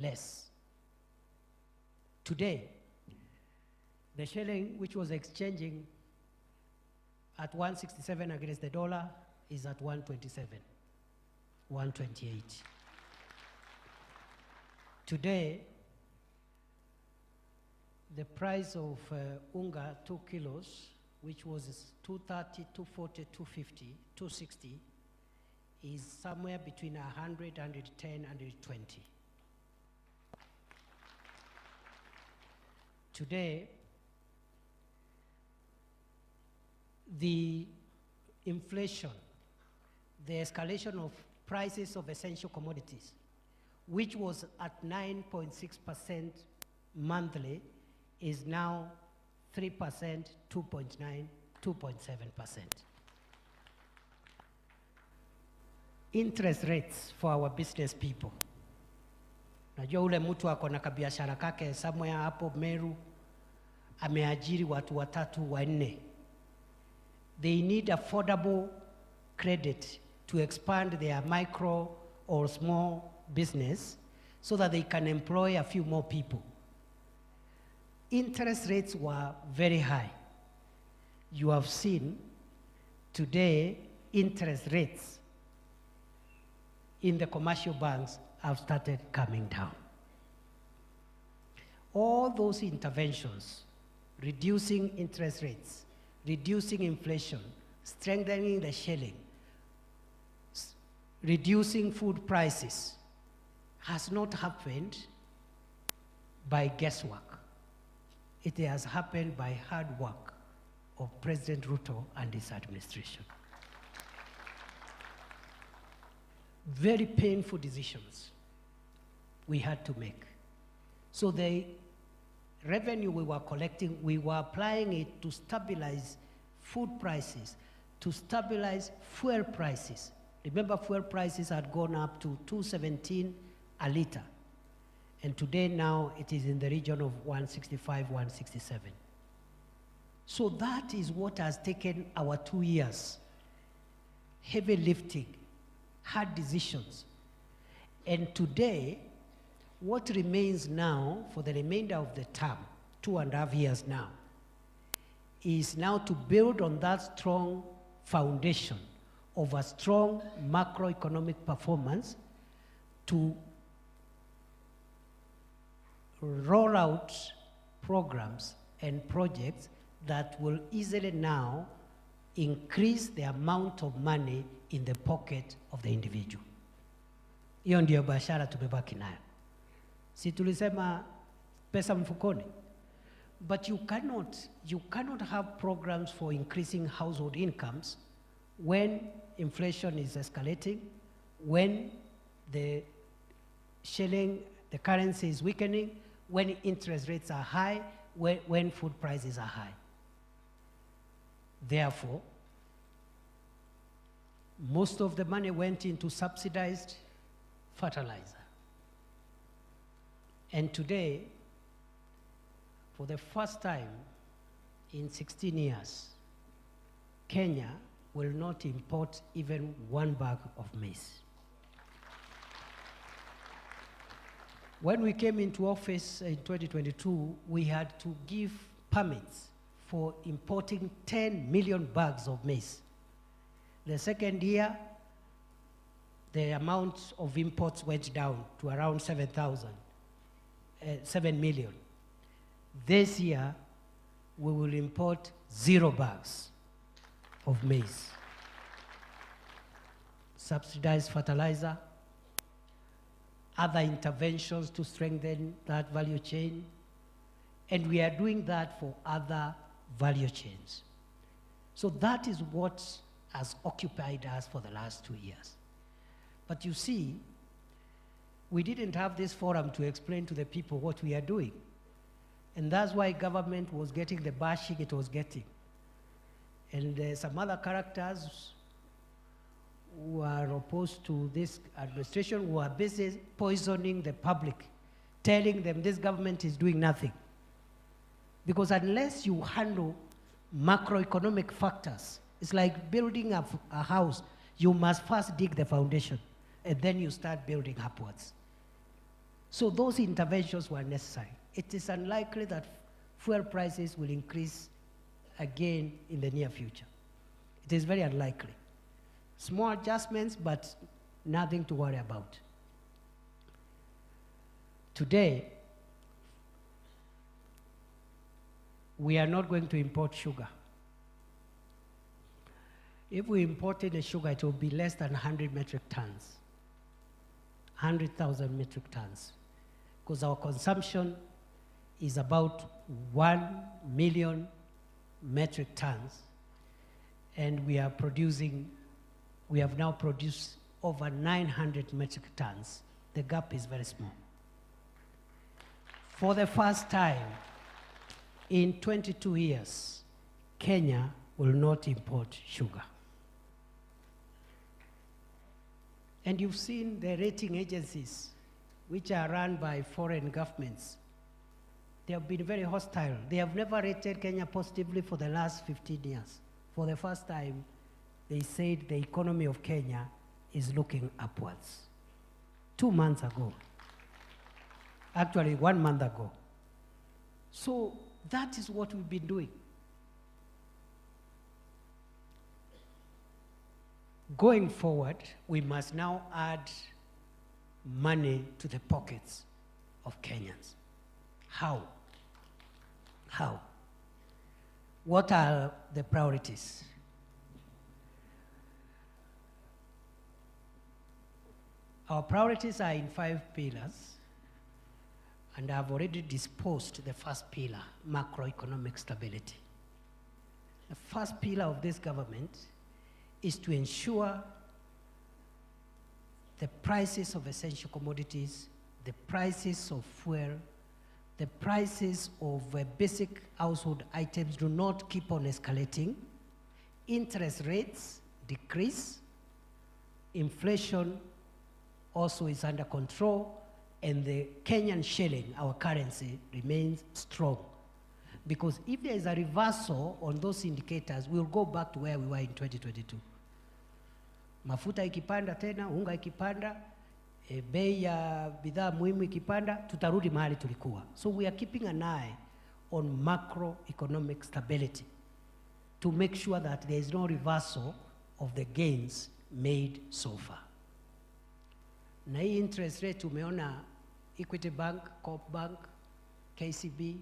less. Today, the shilling, which was exchanging at 167 against the dollar, is at 127, 128. Today, the price of unga, 2 kilos, which was 230, 240, 250, 260, is somewhere between 100, 110, 120. Today, the inflation, the escalation of prices of essential commodities, which was at 9.6% monthly, is now 3%, 2.9, 2.7%. Interest rates for our business people. Najua ule mtu ako na kabiashara kake somewhere hapo Meru, ameajiri watu 3, 4. They need affordable credit to expand their micro or small business so that they can employ a few more people. Interest rates were very high. You have seen today interest rates in the commercial banks have started coming down. All those interventions, reducing interest rates, reducing inflation, strengthening the shilling, reducing food prices, has not happened by guesswork. It has happened by hard work of President Ruto and his administration. Very painful decisions we had to make. So the revenue we were collecting, we were applying it to stabilize food prices, to stabilize fuel prices. Remember, fuel prices had gone up to 217 a liter. And today now it is in the region of 165, 167. So that is what has taken our 2 years. Heavy lifting, hard decisions. And today, what remains now for the remainder of the term, 2.5 years now, is now to build on that strong foundation of a strong macroeconomic performance to roll out programs and projects that will easily now increase the amount of money in the pocket of the individual. Hiyo ndio biashara tumebaki nayo. Si tulisema pesa mfukoni. But you cannot have programs for increasing household incomes when inflation is escalating, when the shilling, the currency is weakening, when interest rates are high, when food prices are high. Therefore, most of the money went into subsidized fertilizer. And today, for the first time in 16 years, Kenya will not import even 1 bag of maize. When we came into office in 2022, we had to give permits for importing 10 million bags of maize. The second year, the amount of imports went down to around 7 million. This year, we will import 0 bags of maize. Subsidized fertilizer, other interventions to strengthen that value chain, and we are doing that for other value chains. So that is what has occupied us for the last 2 years. But you see, we didn't have this forum to explain to the people what we are doing. And that's why government was getting the bashing it was getting. And some other characters who are opposed to this administration who are busy poisoning the public, telling them this government is doing nothing. Because unless you handle macroeconomic factors, it's like building a house. You must first dig the foundation, and then you start building upwards. So those interventions were necessary. It is unlikely that fuel prices will increase again in the near future. It is very unlikely. Small adjustments, but nothing to worry about. Today, we are not going to import sugar. If we imported the sugar, it will be less than 100 metric tons, 100,000 metric tons, because our consumption is about 1 million metric tons, and we have now produced over 900 metric tons. The gap is very small. For the first time in 22 years, Kenya will not import sugar. And you've seen the rating agencies, which are run by foreign governments. They have been very hostile. They have never rated Kenya positively for the last 15 years. For the first time, they said the economy of Kenya is looking upwards. 2 months ago. Actually, 1 month ago. So that is what we've been doing. Going forward, we must now add money to the pockets of Kenyans. How? How? What are the priorities? Our priorities are in 5 pillars, and I've already disposed the first pillar, macroeconomic stability. The first pillar of this government is to ensure the prices of essential commodities, the prices of fuel, the prices of basic household items do not keep on escalating, interest rates decrease, inflation also is under control, and the Kenyan shilling, our currency, remains strong. Because if there is a reversal on those indicators, we'll go back to where we were in 2022. Mafuta ikipanda tena, unga ikipanda, bei ya bidhaa muhimu ikipanda, tutarudi mahali tulikuwa. So we are keeping an eye on macroeconomic stability to make sure that there is no reversal of the gains made so far. Na hii interest rate umeona Equity Bank, Coop Bank, KCB,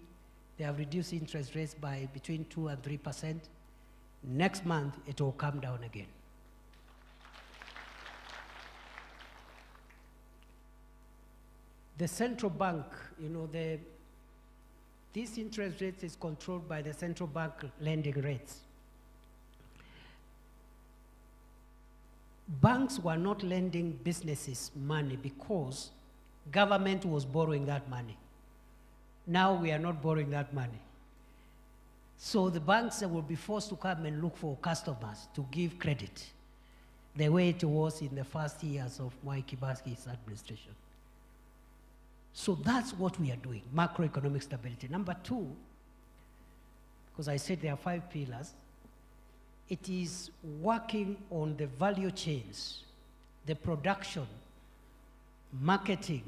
they have reduced interest rates by between 2 and 3%. Next month, it will come down again. The central bank, this interest rate is controlled by the central bank lending rates. Banks were not lending businesses money because government was borrowing that money. Now we are not borrowing that money. So the banks will be forced to come and look for customers to give credit, the way it was in the first years of Mwai Kibaki's administration. So that's what we are doing, macroeconomic stability. Number 2, because I said there are 5 pillars, it is working on the value chains, the production, marketing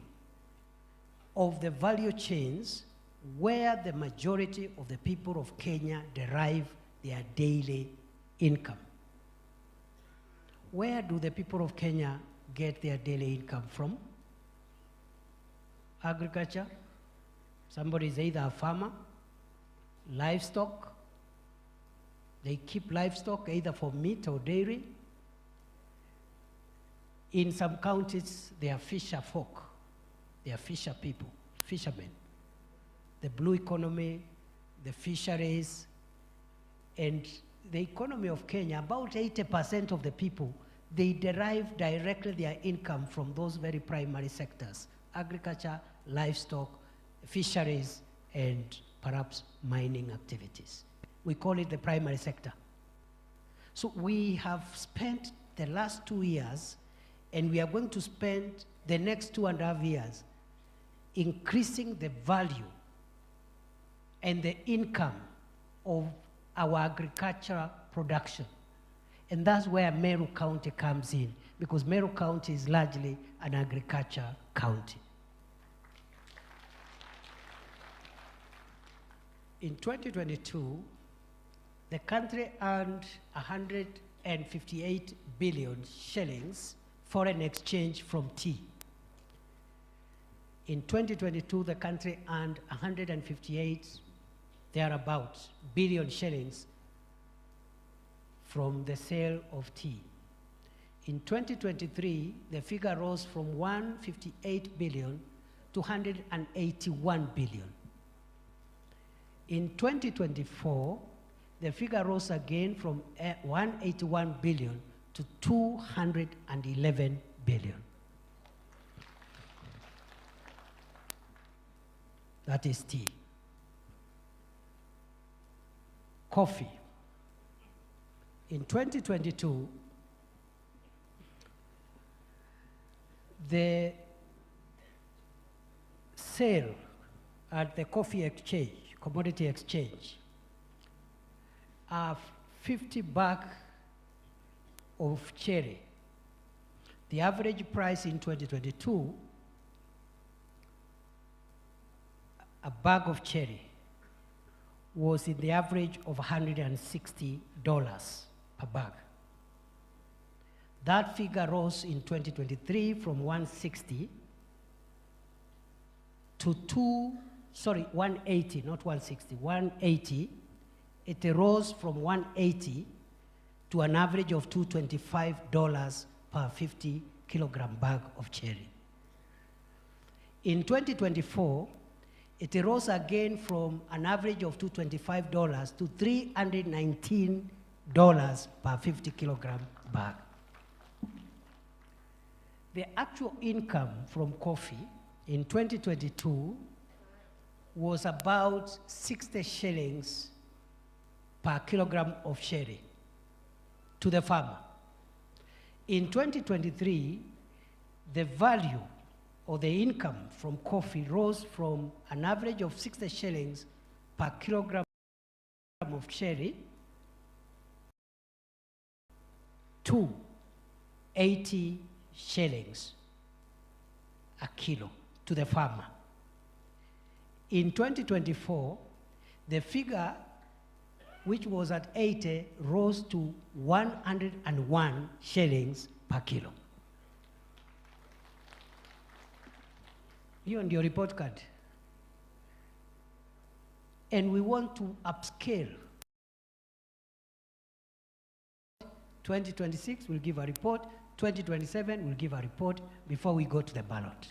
of the value chains where the majority of the people of Kenya derive their daily income. Where do the people of Kenya get their daily income from? Agriculture. Somebody is either a farmer, livestock. They keep livestock either for meat or dairy. In some counties, they are fisher folk. They are fisher people, fishermen. The blue economy, the fisheries, and the economy of Kenya, about 80% of the people, they derive directly their income from those very primary sectors: agriculture, livestock, fisheries, and perhaps mining activities. We call it the primary sector. So we have spent the last 2 years, and we are going to spend the next 2.5 years increasing the value and the income of our agricultural production. And that's where Meru County comes in, because Meru County is largely an agriculture county. In 2022, the country earned 158 billion shillings foreign exchange from tea. In 2022, the country earned 158, thereabouts, billion shillings from the sale of tea. In 2023, the figure rose from 158 billion to 181 billion. In 2024, the figure rose again from 181 billion to 211 billion. That is tea. Coffee. In 2022, the sale at the coffee exchange, commodity exchange, are 50 bag of cherry. The average price in 2022, a bag of cherry was in the average of $160 per bag. That figure rose in 2023 from 160 to 180, not 160, 180. It rose from 180 to an average of $225 per 50 kilogram bag of cherry. In 2024, it rose again from an average of $225 to $319 per 50 kilogram bag. The actual income from coffee in 2022 was about 60 shillings per kilogram of cherry to the farmer. In 2023, the value or the income from coffee rose from an average of 60 shillings per kilogram of cherry to 80 shillings a kilo to the farmer. In 2024, the figure, which was at 80, rose to 101 shillings per kilo. You on your report card. And we want to upscale. 2026, we'll give a report. 2027, we'll give a report before we go to the ballot.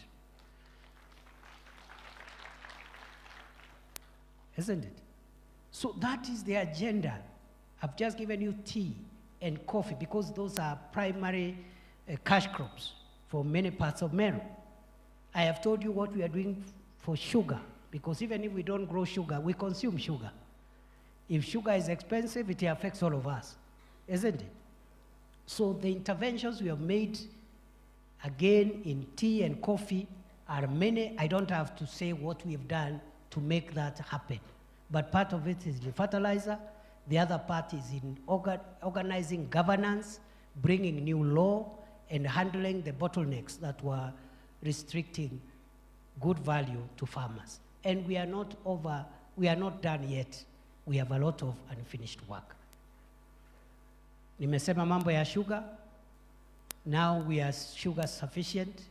Isn't it? So that is the agenda. I've just given you tea and coffee because those are primary cash crops for many parts of Meru. I have told you what we are doing for sugar, because even if we don't grow sugar, we consume sugar. If sugar is expensive, it affects all of us, isn't it? So the interventions we have made, again, in tea and coffee are many. I don't have to say what we have done to make that happen. But part of it is in fertilizer. The other part is in organizing governance, bringing new law, and handling the bottlenecks that were restricting good value to farmers. And we are not done yet. We have a lot of unfinished work. Nimesema mambo ya sugar. Now we are sugar sufficient.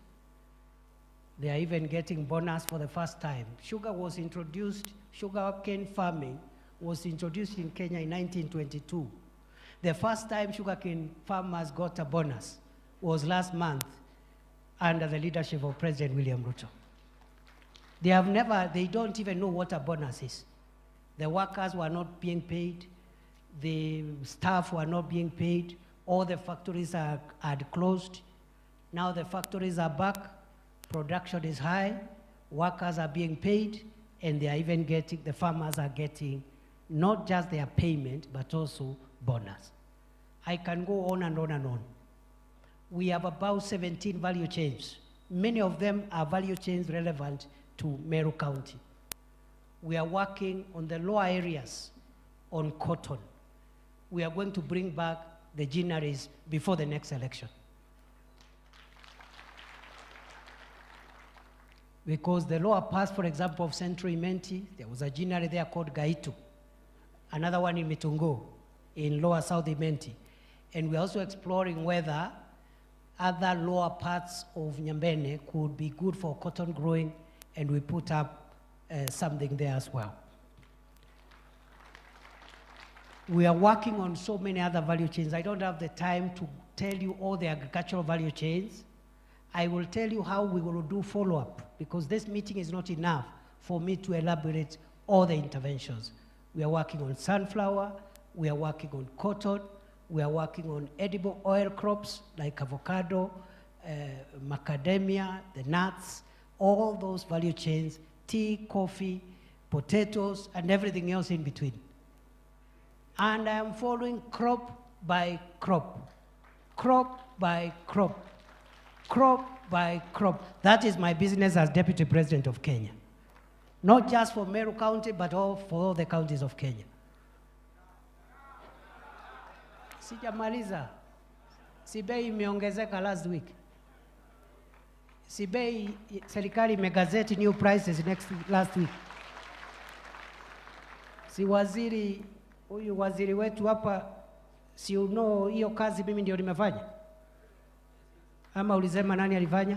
They are even getting bonus for the first time. Sugar was introduced, sugarcane farming was introduced in Kenya in 1922. The first time sugarcane farmers got a bonus was last month under the leadership of President William Ruto. They don't even know what a bonus is. The workers were not being paid. The staff were not being paid. All the factories had closed. Now the factories are back. Production is high. Workers are being paid. And they are even getting, the farmers are getting not just their payment, but also bonus. I can go on and on and on. We have about 17 value chains. Many of them are value chains relevant to Meru County. We are working on the lower areas on cotton. We are going to bring back the ginaries before the next election. Because the lower parts, for example, of Central Imenti, there was a ginnery there called Gaitu. Another one in Mitungo, in lower South Imenti. And we're also exploring whether other lower parts of Nyambene could be good for cotton growing, and we put up something there as well. We are working on so many other value chains. I don't have the time to tell you all the agricultural value chains. I will tell you how we will do follow-up, because this meeting is not enough for me to elaborate all the interventions. We are working on sunflower, we are working on cotton, we are working on edible oil crops like avocado, macadamia, the nuts, all those value chains, tea, coffee, potatoes, and everything else in between. And I am following crop by crop, crop by crop, crop by crop. That is my business as Deputy President of Kenya. Not just for Meru County, but for all the counties of Kenya. Sijamaliza. Si bei imeongezeka last week. Si bei serikali imegazeti new prices last week. Si waziri, huyu waziri wetu hapa, si hiyo kazi mimi ndio nimefanya? Ama ulisema nani alifanya?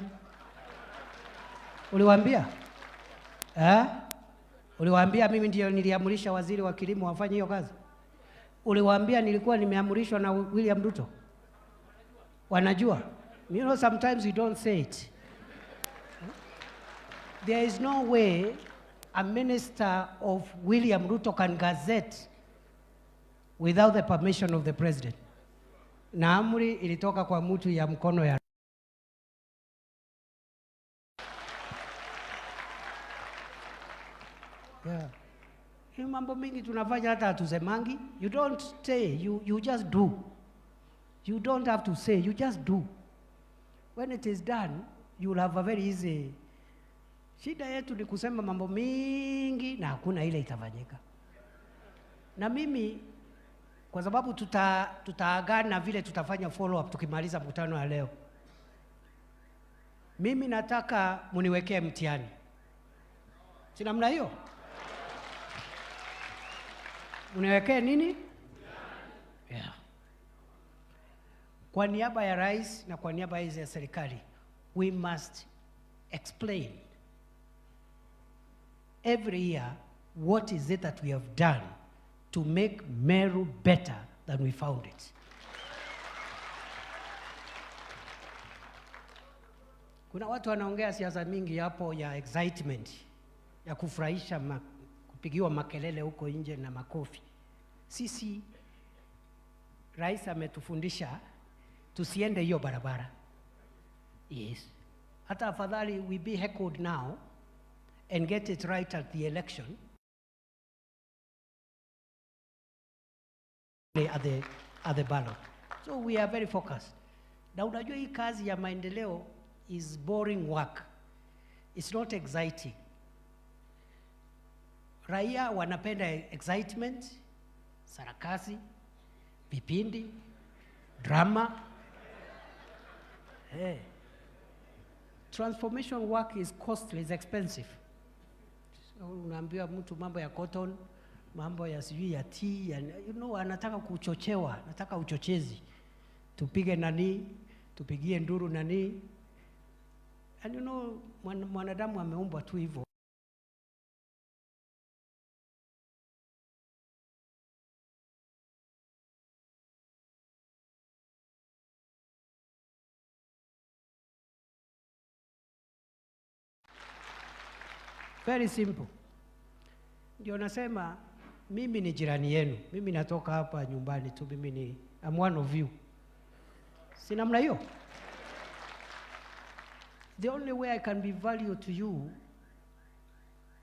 Uliwaambia? Uliwaambia mimi ndio niliamurisha waziri wa kilimo wafanye hiyo kazi? Uliwaambia nilikuwa nimeamurishwa na William Ruto? Wanajua? You know, sometimes you don't say it. There is no way a minister of William Ruto can gazette without the permission of the president. Na amri ilitoka kwa mtu ya mkono ya Hii mambo mingi tunafanya hata hatusemangi. You don't say, you just do. You don't have to say, you just do. When it is done, you will have a very easy. Shida yetu ni kusema mambo mingi na hakuna ile itafanyika. Na mimi, kwa sababu tutaagana vile tutafanya follow up tukimaliza mkutano wa leo. Mimi nataka muniwekee mtihani. Si namna hiyo? Uniwekee nini? Yeah. Kwa niaba ya rais na kwa niaba ya serikali, we must explain every year what is it that we have done to make Meru better than we found it. Kuna watu wanaongea siasa mingi hapo ya excitement, ya kufurahisha kupigiwa makelele huko nje na makofi. Sisi, rais ametufundisha tusiende hiyo barabara. Yes. Hata afadhali we be heckled now and get it right at the election at the ballot. So we are very focused. Na unajua hii kazi ya maendeleo is boring work. It's not exciting. Raia wanapenda excitement, sarakasi, vipindi, drama. Hey. Transformation work is costly, is expensive. So unaambiwa mtu mambo ya cotton, mambo ya sijui ya tea, you know, anataka kuchochewa, anataka uchochezi. Tupige nani, tupigie nduru nani. And you know, mwanadamu ameumbwa tu hivyo. Very simple. Ndio nasema mimi ni jirani yenu. Mimi natoka hapa nyumbani tu, I'm one of you. Si namna hiyo? The only way I can be valuable to you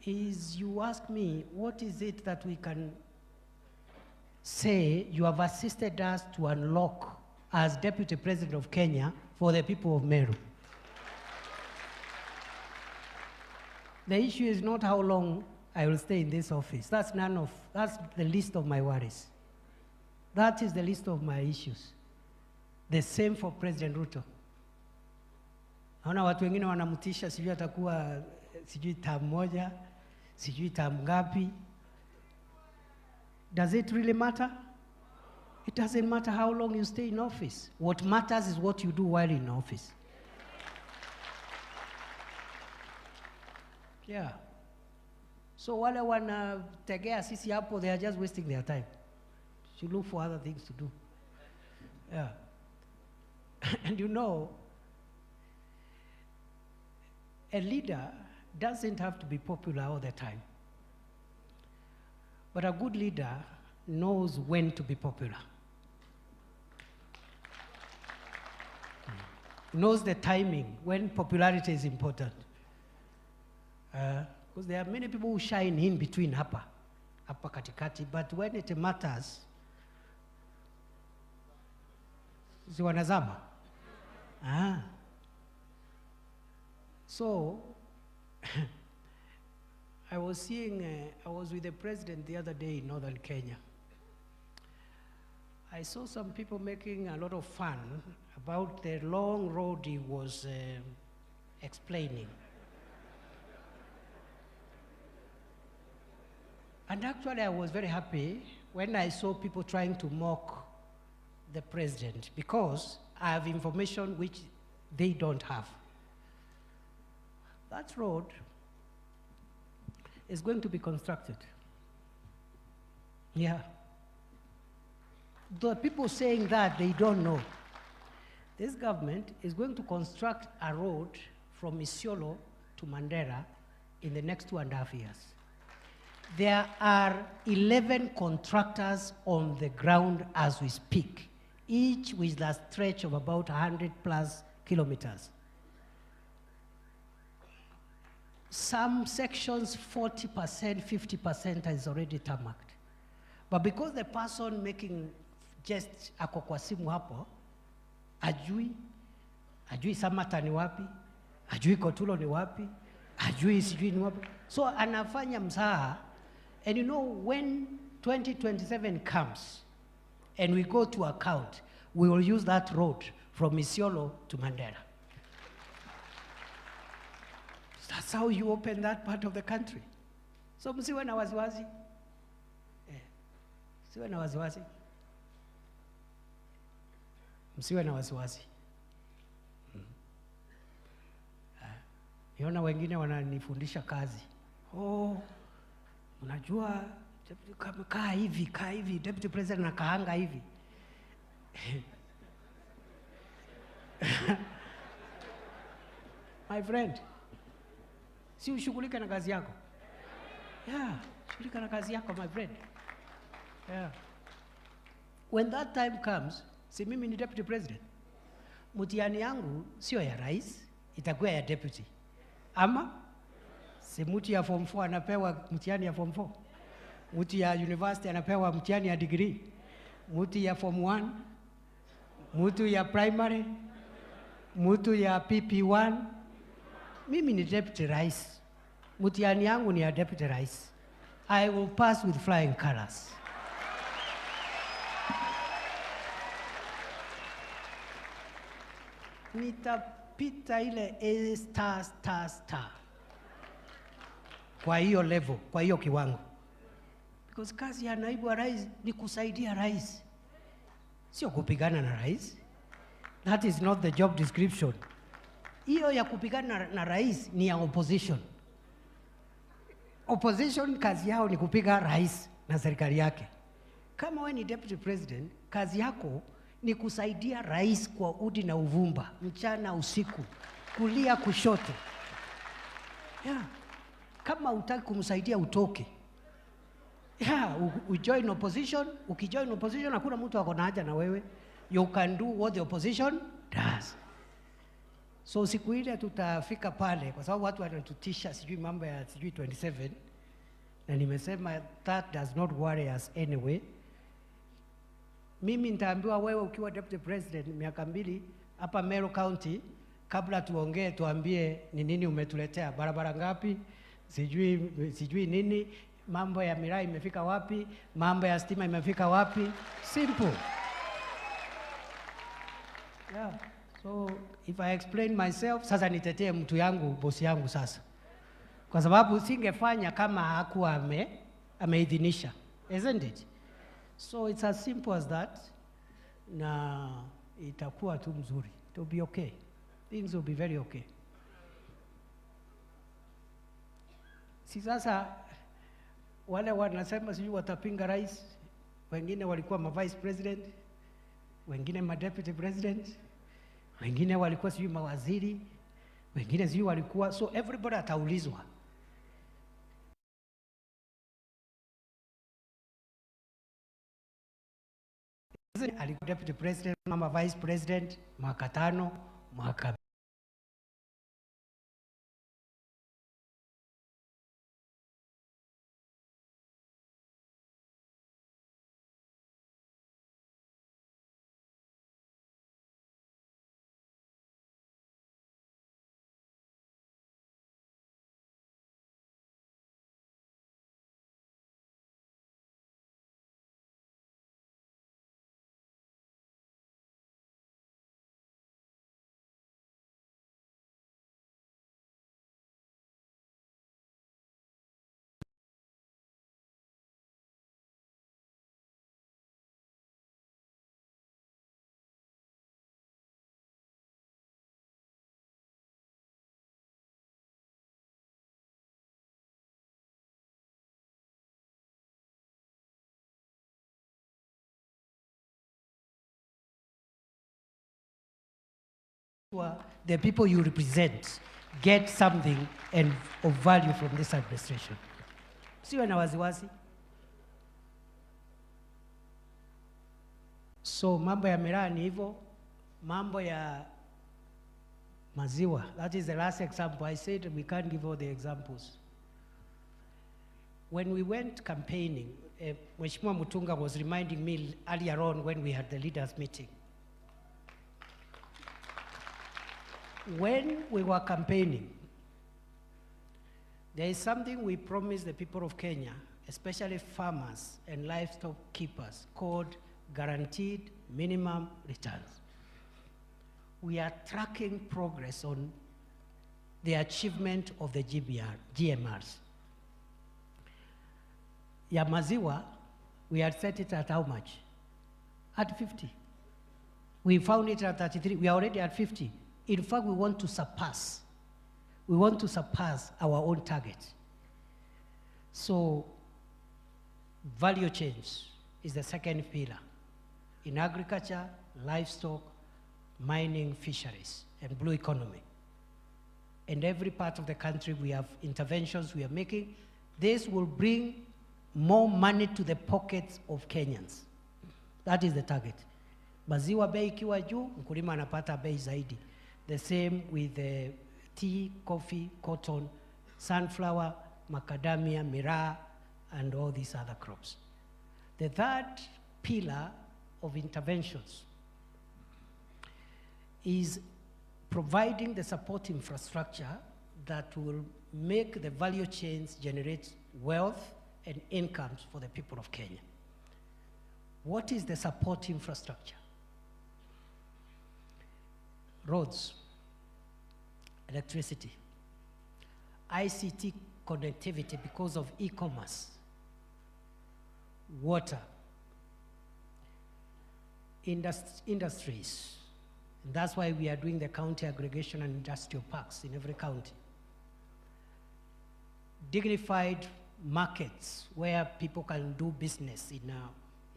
is you ask me, what is it that we can say you have assisted us to unlock as Deputy President of Kenya for the people of Meru? The issue is not how long I will stay in this office. That's the least of my worries. That is the least of my issues. The same for President Ruto. Naona watu wengine wanamutisha sijui atakuwa sijui term moja, sijui term ngapi. Does it really matter? It doesn't matter how long you stay in office. What matters is what you do while in office. Yeah. So wale wanategea sisi hapo, they are just wasting their time. Should look for other things to do. Yeah. And you know, a leader doesn't have to be popular all the time. But a good leader knows when to be popular. Knows the timing, when popularity is important. Because there are many people who shine in between hapa katikati, but when it matters, si wanazama. So, I was with the president the other day in northern Kenya. I saw some people making a lot of fun about the long road he was explaining. And actually, I was very happy when I saw people trying to mock the president, because I have information which they don't have. That road is going to be constructed. Yeah. The people saying that, they don't know. This government is going to construct a road from Isiolo to Mandera in the next 2.5 years. There are 11 contractors on the ground as we speak, each with a stretch of about 100+ kilometers. Some sections, 40%, 50% is already tarmacked. But because the person making just ako kwa simu hapo, ajui Samata ni wapi, ajui Kotulo ni wapi, ajui sijui ni wapi. So anafanya mzaha. And you know, when 2027 comes and we go to account, we will use that road from Isiolo to Mandera. That's how you open that part of the country. So msiwe na wasiwasi. Msiwe na wasiwasi. Msiwe na wasiwasi. Niona wengine wananifundisha kazi. Unajua, kaa hivi, Deputy President nakaanga hivi. My friend, si ushughulike na kazi yako. Yeah, shughulika na kazi yako, my friend. Yeah. When that time comes, si mimi ni Deputy President. Mtihani yangu sio ya rais, itakuwa ya deputy. Ama si mtu ya form 4 anapewa mtihani ya form 4. Mtu ya university anapewa mtihani ya degree. Mtu ya form 1, mtu ya primary, mtu ya PP1. Mimi ni deputy rais. Mtihani yangu ni ya deputy rais. I will pass with flying colors. Nitapita ile A****. Kwa hiyo level, kwa hiyo kiwango. Because kazi ya naibu wa rais ni kusaidia rais. Sio kupigana na rais. That is not the job description. Hiyo ya kupigana na rais ni ya opposition. Opposition kazi yao ni kupiga rais na serikali yake. Kama wewe ni deputy president, kazi yako ni kusaidia rais kwa udi na uvumba, mchana usiku, kulia kushoto. Yeah. Kama hutaki kumsaidia utoke. Yeah, ujoin opposition, ukijoin opposition hakuna mtu ako na haja na wewe. You can do what the opposition does. So siku ile tutafika pale kwa sababu watu wanatutisha sijui mambo ya sijui 27, na nimesema that does not worry us anyway. Mimi nitaambiwa wewe ukiwa deputy president miaka 2 hapa Meru County, kabla tuongee tuambie ni nini umetuletea, barabara ngapi, sijui nini, mambo ya miraa imefika wapi, mambo ya stima imefika wapi. Simple. Yeah. So if I explain myself, sasa nitetee mtu yangu, bosi yangu sasa. Kwa sababu singefanya kama hakuwa ameidhinisha, isn't it? So it's as simple as that, na itakuwa tu mzuri. It will be okay. Things will be very okay. Si sasa wale wanasema sijui watapinga rais, wengine walikuwa vice president, wengine deputy president, wengine walikuwa sijui mawaziri, wengine sijui walikuwa, so everybody ataulizwa. Alikuwa deputy president, mama vice president, mwaka 5, mwaka the people you represent get something and of value from this administration. Siwe na wasiwasi. So mambo ya miraa ni hivyo, mambo ya maziwa, that is the last example. I said we can't give all the examples. When we went campaigning, Mheshimiwa Mutunga was reminding me earlier on when we had the leaders meeting. When we were campaigning, there is something we promised the people of Kenya, especially farmers and livestock keepers, called guaranteed minimum returns. We are tracking progress on the achievement of the GMRs. Ya maziwa, we had set it at how much? At 50. We found it at 33. We are already at 50. In fact, we want to surpass. We want to surpass our own target. So, value change is the second pillar. In agriculture, livestock, mining, fisheries, and blue economy. In every part of the country, we have interventions we are making. This will bring more money to the pockets of Kenyans. That is the target. Maziwa bei ikiwa juu, mkulima anapata bei zaidi. The same with the tea, coffee, cotton, sunflower, macadamia, miraa, and all these other crops. The third pillar of interventions is providing the support infrastructure that will make the value chains generate wealth and incomes for the people of Kenya. What is the support infrastructure? Roads, electricity, ICT connectivity because of e-commerce, water, industries. And that's why we are doing the county aggregation and industrial parks in every county. Dignified markets where people can do business in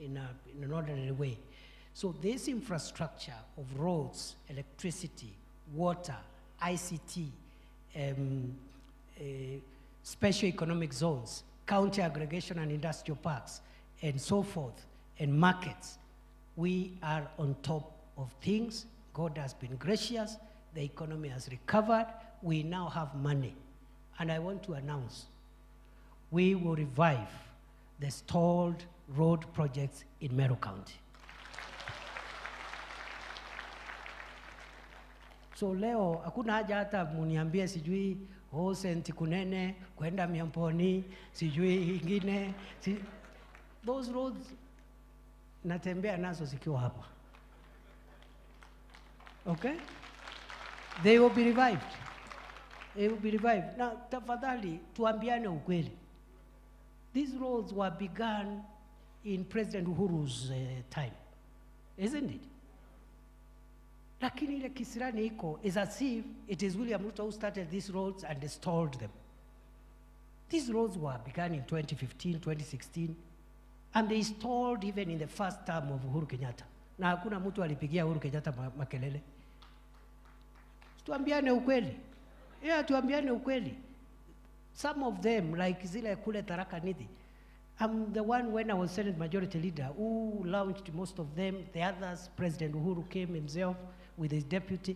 an ordinary way. So this infrastructure of roads, electricity, water, ICT, special economic zones, county aggregation and industrial parks, and so forth, and markets, we are on top of things. God has been gracious. The economy has recovered. We now have money. And I want to announce, we will revive the stalled road projects in Meru County. So leo, hakuna haja hata muniambie sijui, Senti Kunene, kwenda Miamponi, sijui ingine. Those roads, natembea nazo zikiwa hapa. Okay? They will be revived. It will be revived. Now, tafadhali, tuambiane ukweli. These roads were begun in President Uhuru's time, isn't it? Lakini ile kisirani iko is as if it is William Ruto who started these roads and stalled them. These roads were begun in 2015, 2016, and they stalled even in the first term of Uhuru Kenyatta. Na hakuna mtu alipigia Uhuru Kenyatta makelele. Tuambiane ukweli. Yeah, tuambiane ukweli. Some of them, like zile kule Tharaka Nithi, I'm the one when I was Senate Majority Leader who launched most of them. The others, President Uhuru came himself with his deputy.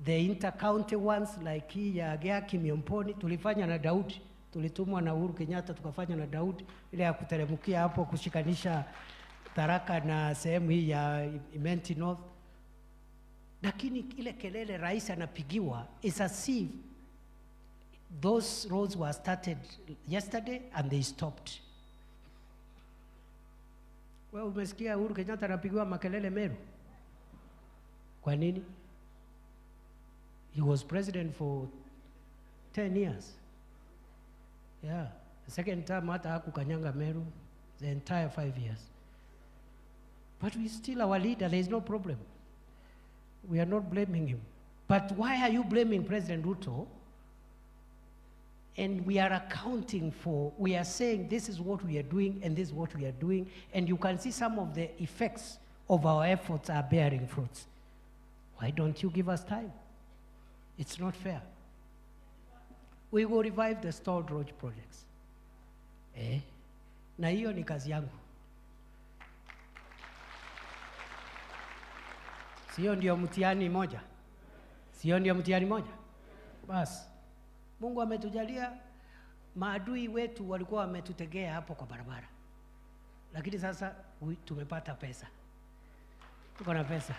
The inter-county ones, like hii ya Geaki Miomponi, tulifanya na Daudi. Tulitumwa na Uhuru Kenyatta, tukafanya na Daudi. Ile ya kuteremukia hapo kushikanisha Tharaka na sehemu hii ya Imenti North. Lakini ile kelele rais anapigiwa is as if those roads were started yesterday and they stopped. Well, umesikia Uhuru Kenyatta anapigiwa makelele Meru? Kwa nini? He was president for 10 years. Yeah, the second time hata hakukanyanga Meru the entire 5 years. But we still our leader, there is no problem. We are not blaming him. But why are you blaming President Ruto? And we are accounting for, we are saying this is what we are doing and this is what we are doing, and you can see some of the effects of our efforts are bearing fruits. Why don't you give us time? It's not fair. We will revive the stalled road projects. Na hiyo ni kazi yangu. Sio ndio mtihani moja? Sio ndio mtihani moja? Basi. Mungu ametujalia, maadui wetu walikuwa wametutegea hapo kwa barabara. Lakini sasa tumepata pesa. Tuko na pesa.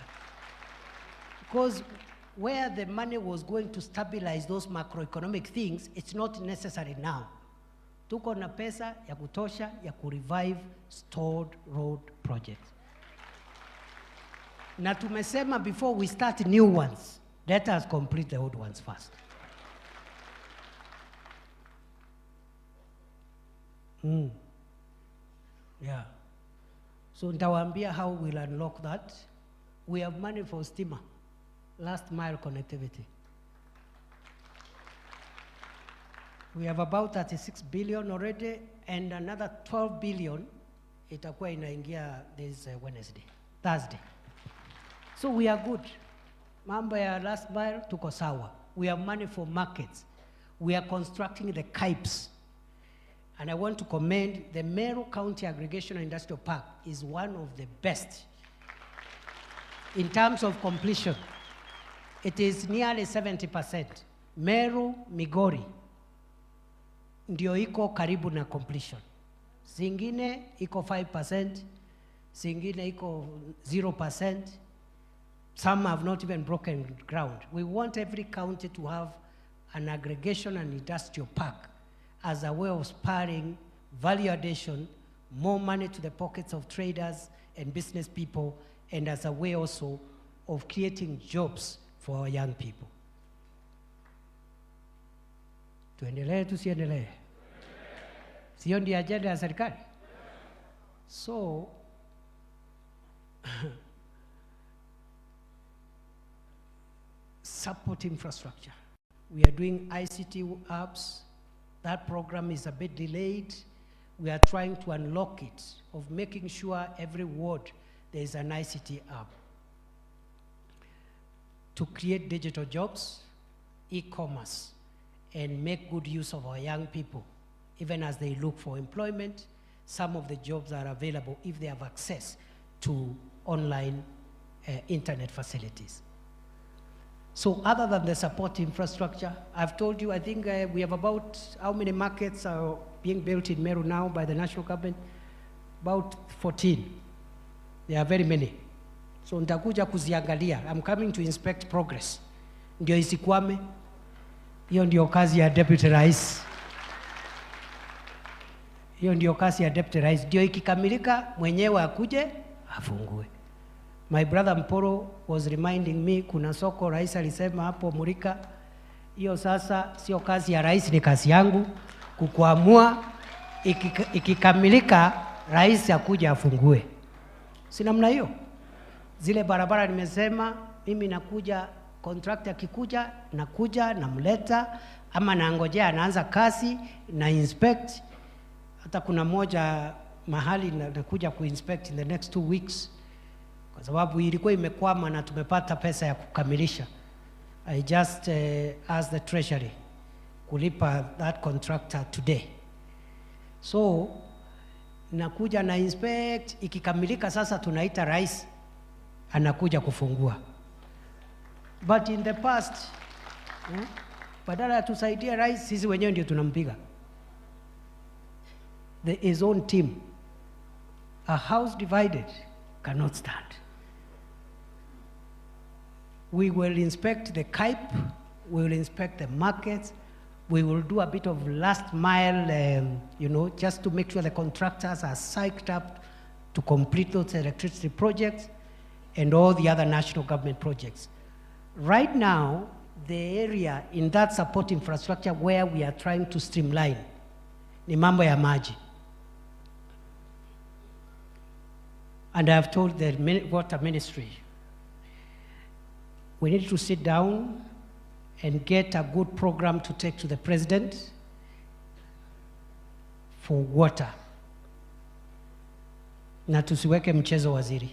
Because where the money was going to stabilize those macroeconomic things, it's not necessary now. Tuko na pesa ya kutosha ya kurevive stalled road projects. Na tumesema before we start new ones, let us complete the old ones first. Yeah. So nitawaambia how we'll unlock that. We have money for stima, last mile connectivity. We have about 36 billion already, and another 12 billion itakuwa inaingia this Thursday. So we are good. Mambo ya last mile tuko sawa. We have money for markets. We are constructing the KIPES. And I want to commend the Meru County Aggregation and Industrial Park is one of the best in terms of completion. It is nearly 70%. Meru, Migori, ndio iko karibu na completion. Zingine iko 5%, zingine iko 0%. Some have not even broken ground. We want every county to have an aggregation and industrial park as a way of spurring value addition, more money to the pockets of traders and business people, and as a way also of creating jobs for our young people. Tuendelee tusiendelee? Sio ndio agenda ya serikali? So, support infrastructure. We are doing ICT hubs. That program is a bit delayed. We are trying to unlock it, of making sure every ward there is an ICT hub. To create digital jobs, e-commerce, and make good use of our young people, even as they look for employment. Some of the jobs are available if they have access to online internet facilities. So other than the support infrastructure, I've told you, I think we have about, how many markets are being built in Meru now by the national government? About 14. There are very many. So nitakuja kuziangalia. I'm coming to inspect progress. Ndio isikwame. Hiyo ndio kazi ya Deputy Rais. Hiyo ndio kazi ya Deputy Rais. Ndio ikikamilika mwenyewe akuje afungue. My brother Mporo was reminding me, kuna soko rais alisema hapo Murika Hiyo sasa sio kazi ya rais, ni kazi yangu kukuamua. Ikikamilika rais akuja afungue. Si namna hiyo? Zile barabara nimesema mimi nakuja, contractor akikuja nakuja namleta, ama naangojea anaanza kazi na inspect. Hata kuna moja mahali nakuja kuinspect in the next 2 weeks kwa sababu ilikuwa imekwama na tumepata pesa ya kukamilisha. I just asked the treasury kulipa that contractor today. So nakuja na inspect, ikikamilika sasa tunaita rais anakuja kufungua. But in the past, badala ya tusaidie rais, sisi wenyewe ndio tunampiga. There is own team. A house divided cannot stand. We will inspect the Cape, we will inspect the markets, we will do a bit of last mile, just to make sure the contractors are psyched up to complete those electricity projects and all the other national government projects. Right now, the area in that support infrastructure where we are trying to streamline ni mambo ya maji. And I have told the water ministry, we need to sit down and get a good program to take to the president for water. Na tusiweke mchezo waziri.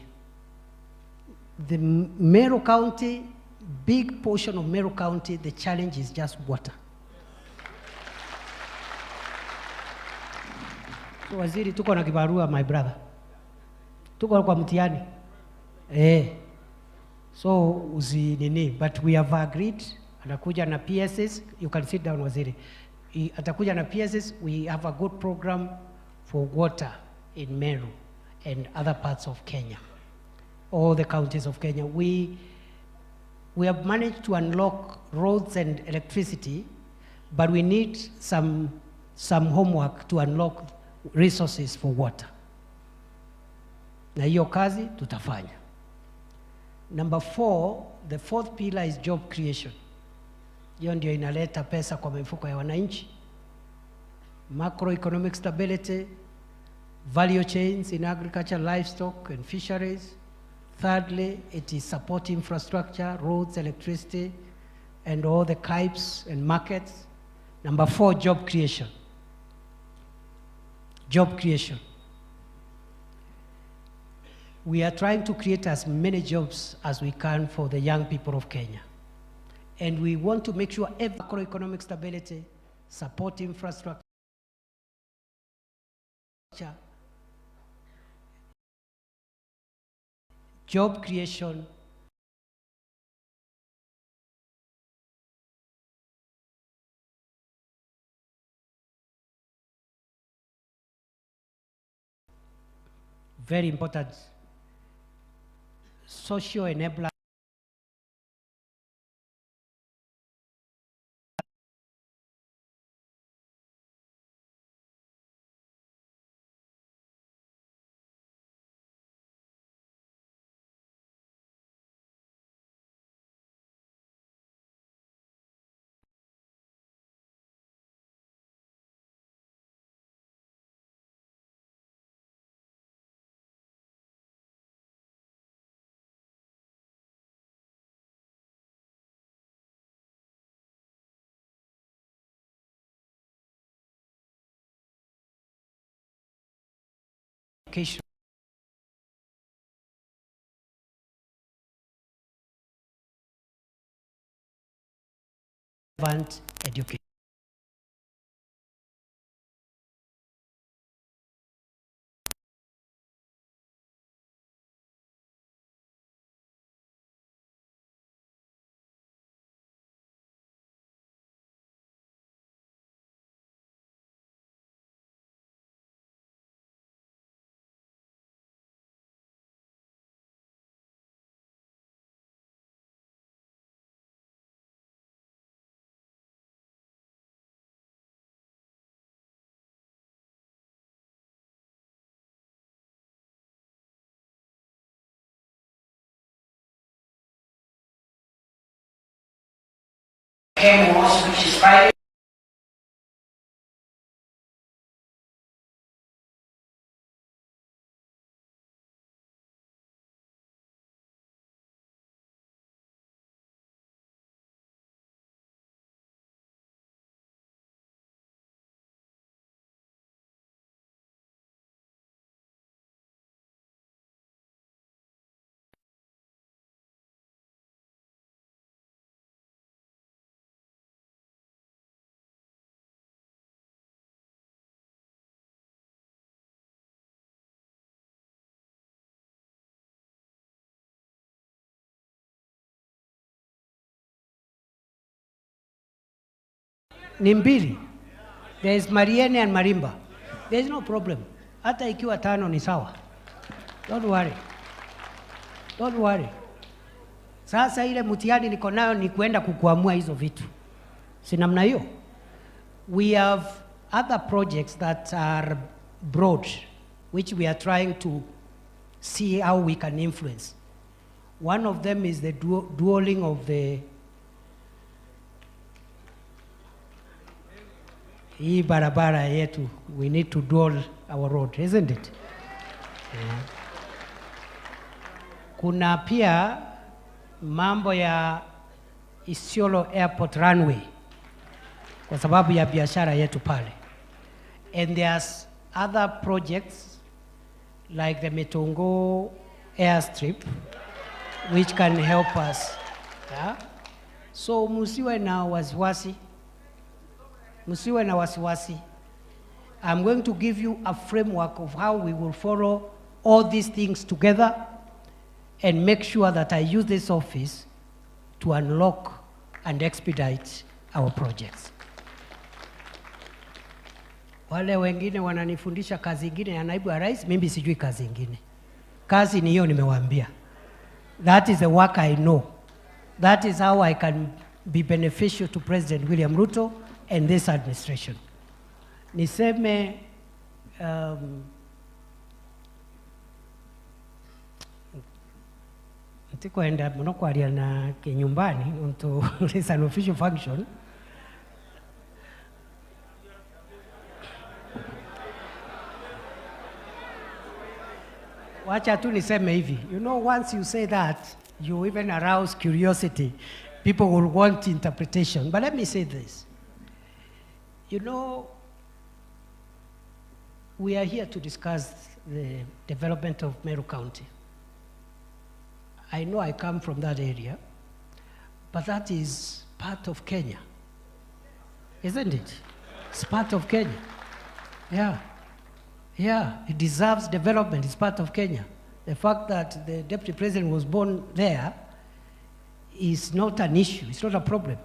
The Meru County, big portion of Meru County, the challenge is just water. So waziri, tuko na kibarua, my brother. Tuko kwa mtihani. So usinini, but we have agreed, atakuja na PSS, you can sit down waziri. Atakuja na PSS, we have a good program for water in Meru and other parts of Kenya, all the counties of Kenya. We have managed to unlock roads and electricity, but we need some homework to unlock resources for water. Na hiyo kazi tutafanya. Number 4, the 4th pillar is job creation. Hiyo ndio inaleta pesa kwa mifuko ya wananchi. Macroeconomic stability, value chains in agriculture, livestock and fisheries. Thirdly, it is support infrastructure, roads, electricity, and all the Capes and markets. Number 4, job creation. Job creation. We are trying to create as many jobs as we can for the young people of Kenya. And we want to make sure every macroeconomic stability, support infrastructure, job creation, very important, social enabler. Education. Education. KMOs, which is private. Ni mbili. There is Mariene and Marimba. There is no problem. Hata ikiwa 5 ni sawa. Don't worry. Don't worry. Sasa ile mtihani niko nayo ni kuenda kukuamua hizo vitu. Si namna hiyo. We have other projects that are broad, which we are trying to see how we can influence. One of them is the dualing of the hii barabara yetu. We need to dual our road, isn't it? Yeah. Kuna pia mambo ya Isiolo Airport runway kwa sababu ya biashara yetu pale. And there's other projects like the Metongo airstrip which can help us. Yeah? So musiwe na wasiwasi. Musiwe na wasiwasi. I'm going to give you a framework of how we will follow all these things together and make sure that I use this office to unlock and expedite our projects. Wale wengine wananifundisha kazi ingine ya naibu wa rais, mimi sijui kazi ingine. Kazi ni hiyo nimewaambia. That is the work I know. That is how I can be beneficial to President William Ruto and this administration. Niseme ntikoenda mnokwaria na kinyumbani unto it's an official function. Wacha tu niseme hivi. You know, once you say that, you even arouse curiosity. People will want interpretation. But let me say this. You know, we are here to discuss the development of Meru County. I know I come from that area, but that is part of Kenya, isn't it? It's part of Kenya. Yeah. Yeah, it deserves development. It's part of Kenya. The fact that the deputy president was born there is not an issue. It's not a problem.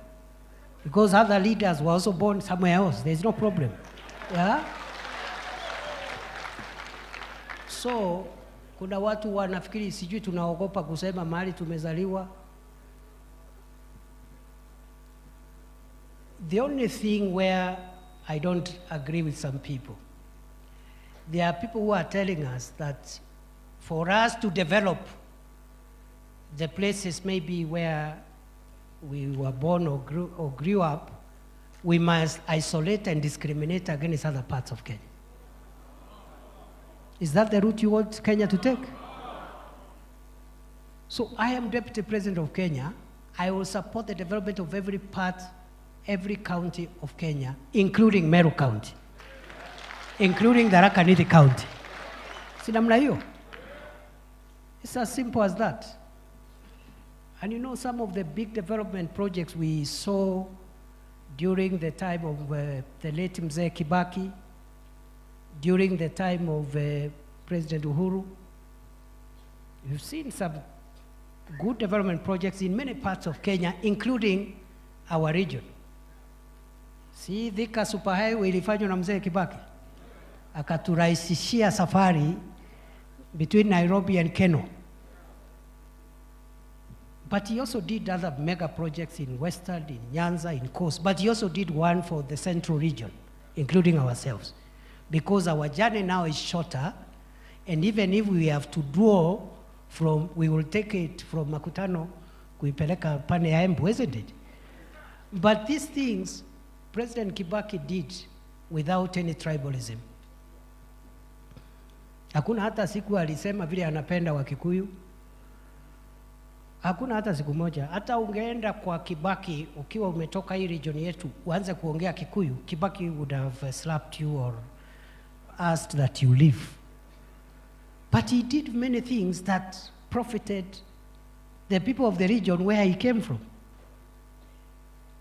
Because other leaders were also born somewhere else. There's no problem. Yeah? So, kuna watu wanafikiri sijui tunaogopa kusema mahali tumezaliwa. The only thing where I don't agree with some people, there are people who are telling us that for us to develop the places maybe where we were born or grew up, we must isolate and discriminate against other parts of Kenya. Is that the route you want Kenya to take? So I am Deputy President of Kenya. I will support the development of every part, every county of Kenya, including Meru County, including the Tharaka Nithi County. Si namna hiyo? It's as simple as that. And you know, some of the big development projects we saw during the time of the late Mzee Kibaki, during the time of President Uhuru, you've seen some good development projects in many parts of Kenya, including our region. Si Thika Superhighway ilifanywa na Mzee Kibaki. Akaturahisishia safari between Nairobi and Keno. But he also did other mega projects in Western, in Nyanza, in Coast. But he also did one for the central region, including ourselves. Because our journey now is shorter, and even if we have to draw from, we will take it from Makutano, kuipeleka pane ya Embu, isn't it? But these things President Kibaki did without any tribalism. Hakuna hata siku alisema vile anapenda Wakikuyu. Hakuna hata siku moja. Hata ungeenda kwa Kibaki ukiwa umetoka hii region yetu uanze kuongea Kikuyu, Kibaki would have slapped you or asked that you leave. But he did many things that profited the people of the region where he came from,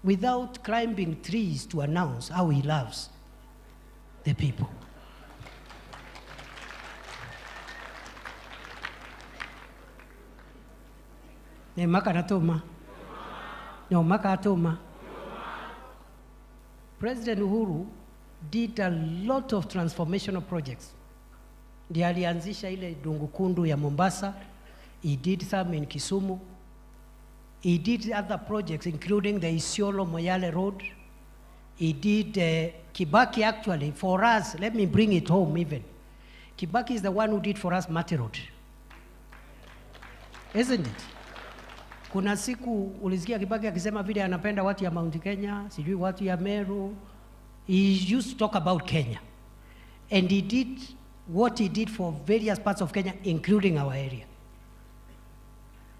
without climbing trees to announce how he loves the people. President Uhuru did a lot of transformational projects. Ndiye alianzisha ile Dungukundu ya Mombasa. He did some in Kisumu. He did other projects including the Isiolo-Moyale Road. He did Kibaki actually for us, let me bring it home even. Kibaki is the one who did for us Mati Road. Isn't it? Kuna siku ulisikia Kibaki akisema vile anapenda watu ya Mount Kenya, sijui watu ya Meru. He used to talk about Kenya. And he did what he did for various parts of Kenya, including our area.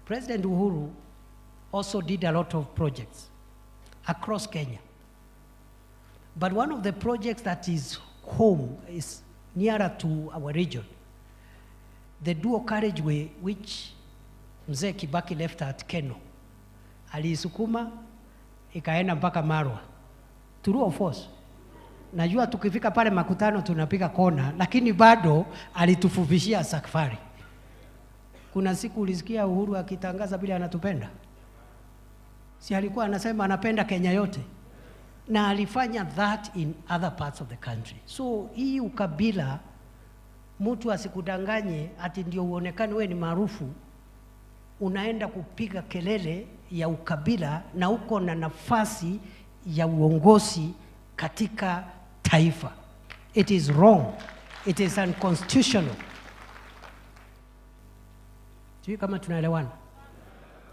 President Uhuru also did a lot of projects across Kenya. But one of the projects that is home, is nearer to our region, the dual carriageway which Mzee Kibaki left at Keno, aliisukuma ikaenda mpaka Marwa. True or false? Najua tukifika pale makutano tunapiga kona, lakini bado alitufufishia safari. Kuna siku ulisikia Uhuru akitangaza bila anatupenda? Si alikuwa anasema anapenda Kenya yote? Na alifanya that in other parts of the country. So hii ukabila, mtu asikudanganye ati ndio uonekane wewe ni maarufu, unaenda kupiga kelele ya ukabila na uko na nafasi ya uongozi katika taifa. It is wrong. It is unconstitutional. Sijui kama tunaelewana?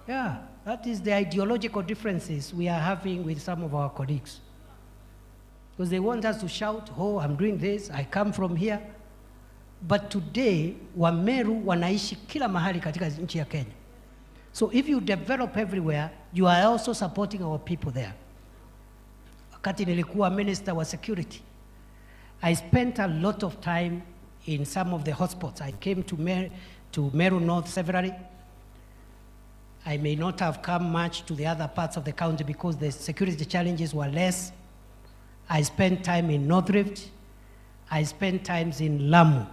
Yeah, that is the ideological differences we are having with some of our colleagues. Because they want us to shout, oh, I'm doing this, I come from here. But today, Wameru wanaishi kila mahali katika nchi ya Kenya. So if you develop everywhere, you are also supporting our people there. Wakati nilikuwa minister wa security, I spent a lot of time in some of the hotspots. I came to Meru North severally. I may not have come much to the other parts of the county because the security challenges were less. I spent time in North Rift. I spent times in Lamu.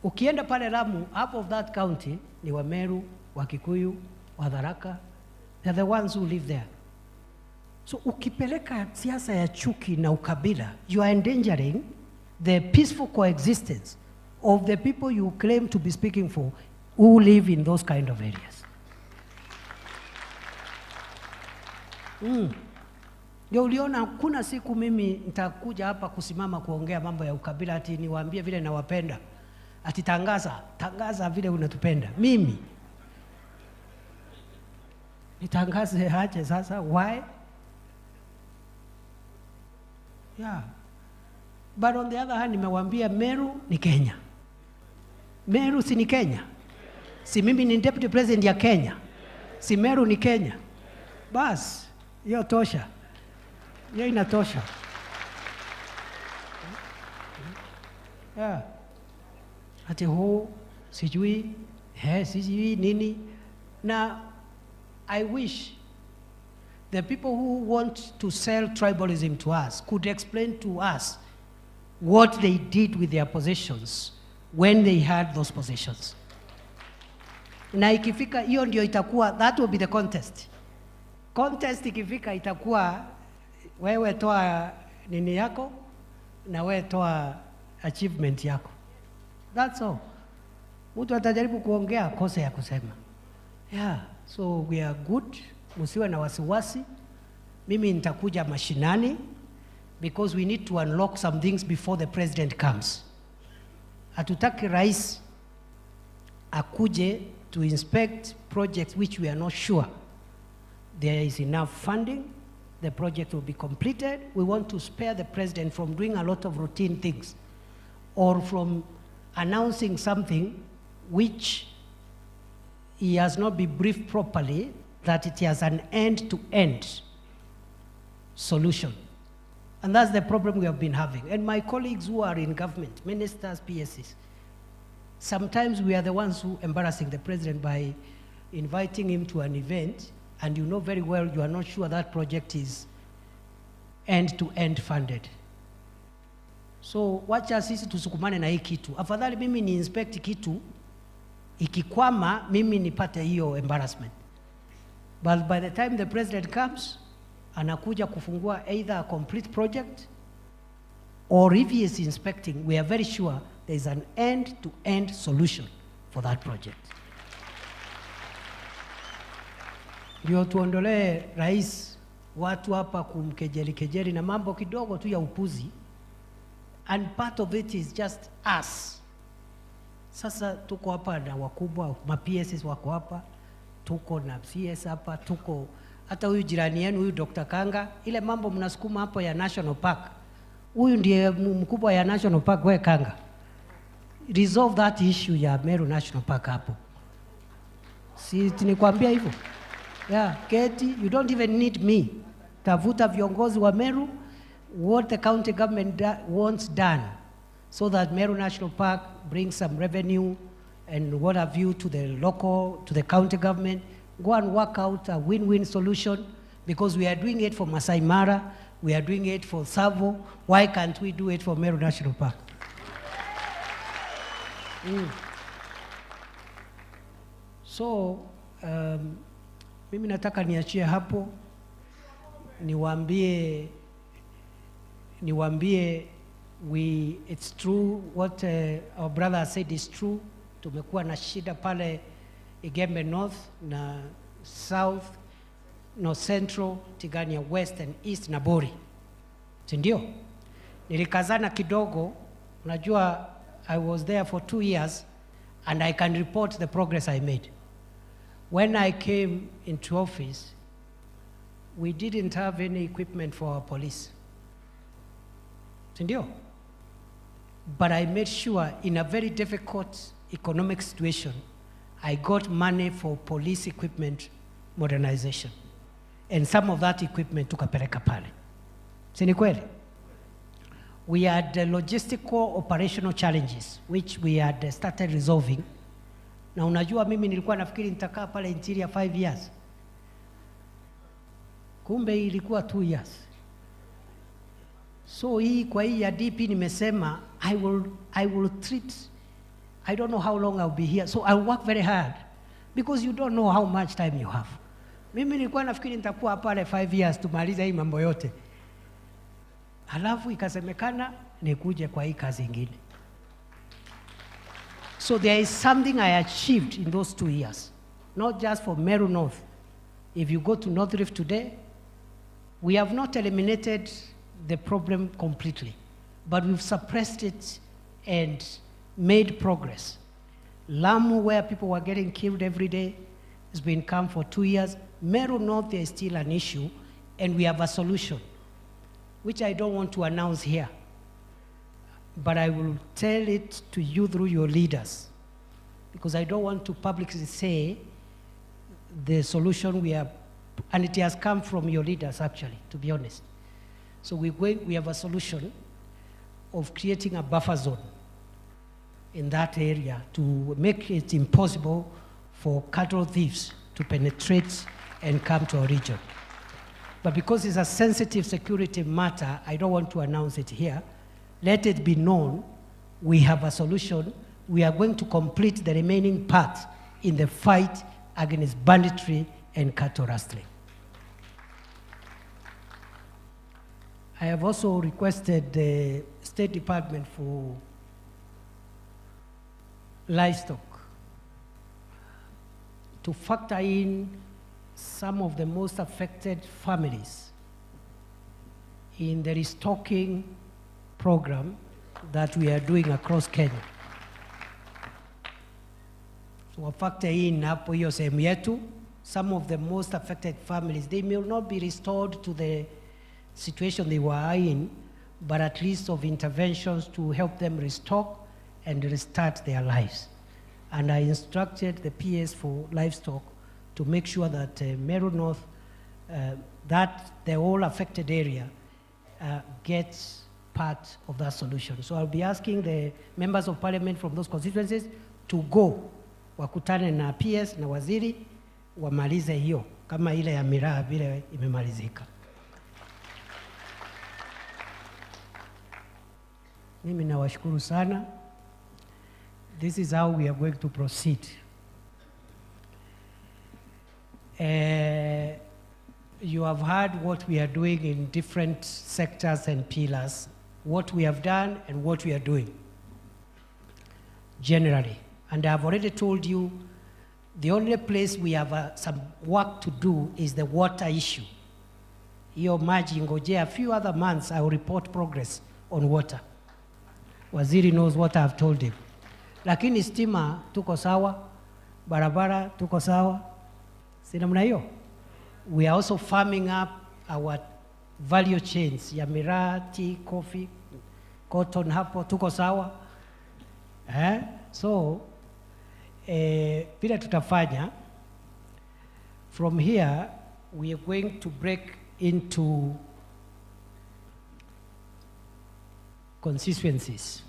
Ukienda pale Lamu, half of that county ni Wameru, Wakikuyu, Wadharaka. They're the ones who live there. So ukipeleka siasa ya chuki na ukabila, you are endangering the peaceful coexistence of the people you claim to be speaking for who live in those kind of areas. Ndio uliona kuna siku mimi nitakuja hapa kusimama kuongea mambo ya ukabila ati niwaambie vile nawapenda. Ati tangaza vile unatupenda. Mimi nitangaze aje sasa? Why? Yeah. But on the other hand, nimewaambia Meru ni Kenya. Meru si ni Kenya? Si mimi ni deputy president ya Kenya? Si Meru ni Kenya? Bas, hiyo tosha. Hiyo inatosha. Yeah. Ati ho, sijui nini. Now, I wish the people who want to sell tribalism to us could explain to us what they did with their possessions when they had those possessions. Na ikifika hiyo ndio itakuwa, that will be the contest. Contest ikifika itakuwa wewe toa nini yako na wewe toa achievement yako. That's all. Mtu atajaribu kuongea kosa ya kusema. Yeah, so we are good. Usiwe na wasiwasi. Mimi nitakuja mashinani because we need to unlock some things before the president comes. Hatutaki rais akuje to inspect projects which we are not sure there is enough funding, the project will be completed. We want to spare the president from doing a lot of routine things or from announcing something which he has not been briefed properly that it has an end-to-end solution. And that's the problem we have been having. And my colleagues who are in government, ministers, PSs, sometimes we are the ones who embarrassing the president by inviting him to an event, and you know very well you are not sure that project is end-to-end funded. So wacha sisi tusukumane na hii kitu. Afadhali mimi ni inspect kitu, ikikwama mimi nipate hiyo embarrassment. But by the time the president comes, anakuja kufungua either a complete project, or if he is inspecting, we are very sure there is an end-to-end solution for that project. Ndio tuondolee rais watu hapa kumkejeli na mambo kidogo tu ya upuzi, and part of it is just us. Sasa tuko hapa na wakubwa, ma-PSs wako hapa, tuko na CS hapa, tuko hata huyu jirani yenu huyu Dr. Kanga, ile mambo mnasukuma hapo ya National Park. Huyu ndiye mkubwa ya National Park, we Kanga. Resolve that issue ya Meru National Park hapo. Si tinikwambia hivyo? Yeah, Keti, you don't even need me. Tavuta viongozi wa Meru, what the county government wants done, so that Meru National Park brings some revenue and what have you to the local, to the county government. Go and work out a win-win solution, because we are doing it for Masai Mara, we are doing it for Savo. Why can't we do it for Meru National Park? So, mimi nataka niachie hapo, niwaambie it's true what our brother said is true. Tumekuwa na shida pale Igembe North na South, North Central, Tigania West and East na Bori. Sindio? Nilikazana kidogo, unajua I was there for 2 years and I can report the progress I made. When I came into office, we didn't have any equipment for our police. Sindio? But I made sure in a very difficult economic situation, I got money for police equipment modernization. And some of that equipment tukapeleka pale. Si ni kweli? We had logistical operational challenges, which we had started resolving. Na unajua mimi nilikuwa nafikiri nitakaa pale interior 5 years. Kumbe ilikuwa 2 years. So hii kwa hii ya DP nimesema, I will treat, I don't know how long I'll be here, so I'll work very hard, because you don't know how much time you have. Mimi nilikuwa nafikiri nitakuwa pale 5 years tumaliza hii mambo yote. Halafu ikasemekana nikuje kwa hii kazi ingine. So there is something I achieved in those 2 years, not just for Meru North. If you go to North Rift today, we have not eliminated the problem completely, but we've suppressed it and made progress. Lamu, where people were getting killed every day, has been calm for 2 years. Meru North, there is still an issue, and we have a solution, which I don't want to announce here, but I will tell it to you through your leaders, because I don't want to publicly say the solution we have, and it has come from your leaders actually, to be honest. So we have a solution of creating a buffer zone in that area to make it impossible for cattle thieves to penetrate and come to our region. But because it's a sensitive security matter, I don't want to announce it here. Let it be known, we have a solution. We are going to complete the remaining part in the fight against banditry and cattle rustling. I have also requested the State Department for Livestock to factor in some of the most affected families in the restocking program that we are doing across Kenya. So factor in hapo hiyo sehemu yetu, some of the most affected families, they may not be restored to the situation they were in, but at least of interventions to help them restore and restart their lives. And I instructed the PS for livestock to make sure that Meru North, that the whole affected area gets part of that solution. So I'll be asking the members of parliament from those constituencies to go, wakutane na PS na waziri, wamalize hiyo, kama ile ya miraa vile imemalizika. Mimi nawashukuru sana. This is how we are going to proceed. You have heard what we are doing in different sectors and pillars, what we have done and what we are doing generally. And I have already told you the only place we have some work to do is the water issue. Hiyo maji ngojea, a few other months I will report progress on water. Waziri knows what I have told him. Lakini stima tuko sawa, barabara tuko sawa. Si namna hiyo? We are also farming up our value chains ya miraa, tea, coffee, cotton, hapo tuko sawa. So vile tutafanya, from here we are going to break into constituencies,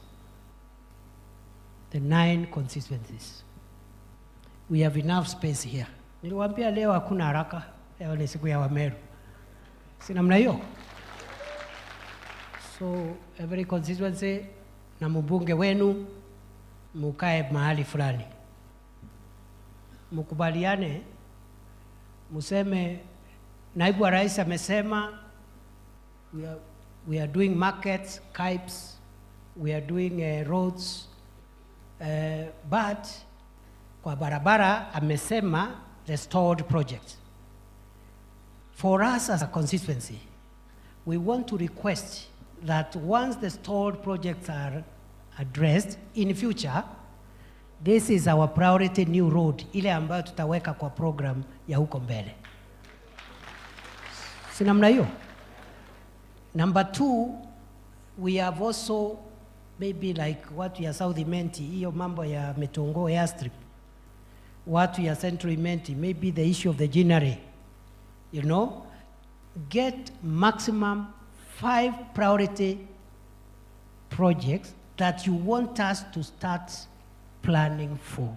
the 9 constituencies. We have enough space here. Niliwaambia leo hakuna haraka, leo ni siku ya Wameru. Si namna hiyo? So every constituency na mbunge wenu mukae mahali fulani. Mukubaliane, museme naibu wa rais amesema we are doing markets, KIPES, we are doing roads, but kwa barabara amesema restored projects. For us as a constituency, we want to request that once the stalled projects are addressed in future, this is our priority new road, ile ambayo tutaweka kwa program ya huko mbele. Si namna hiyo? Number 2, we have also maybe like watu ya South Imenti, hiyo mambo ya Metongo airstrip, watu ya Central Imenti, maybe the issue of the Ginnery, you know, get maximum 5 priority projects that you want us to start planning for.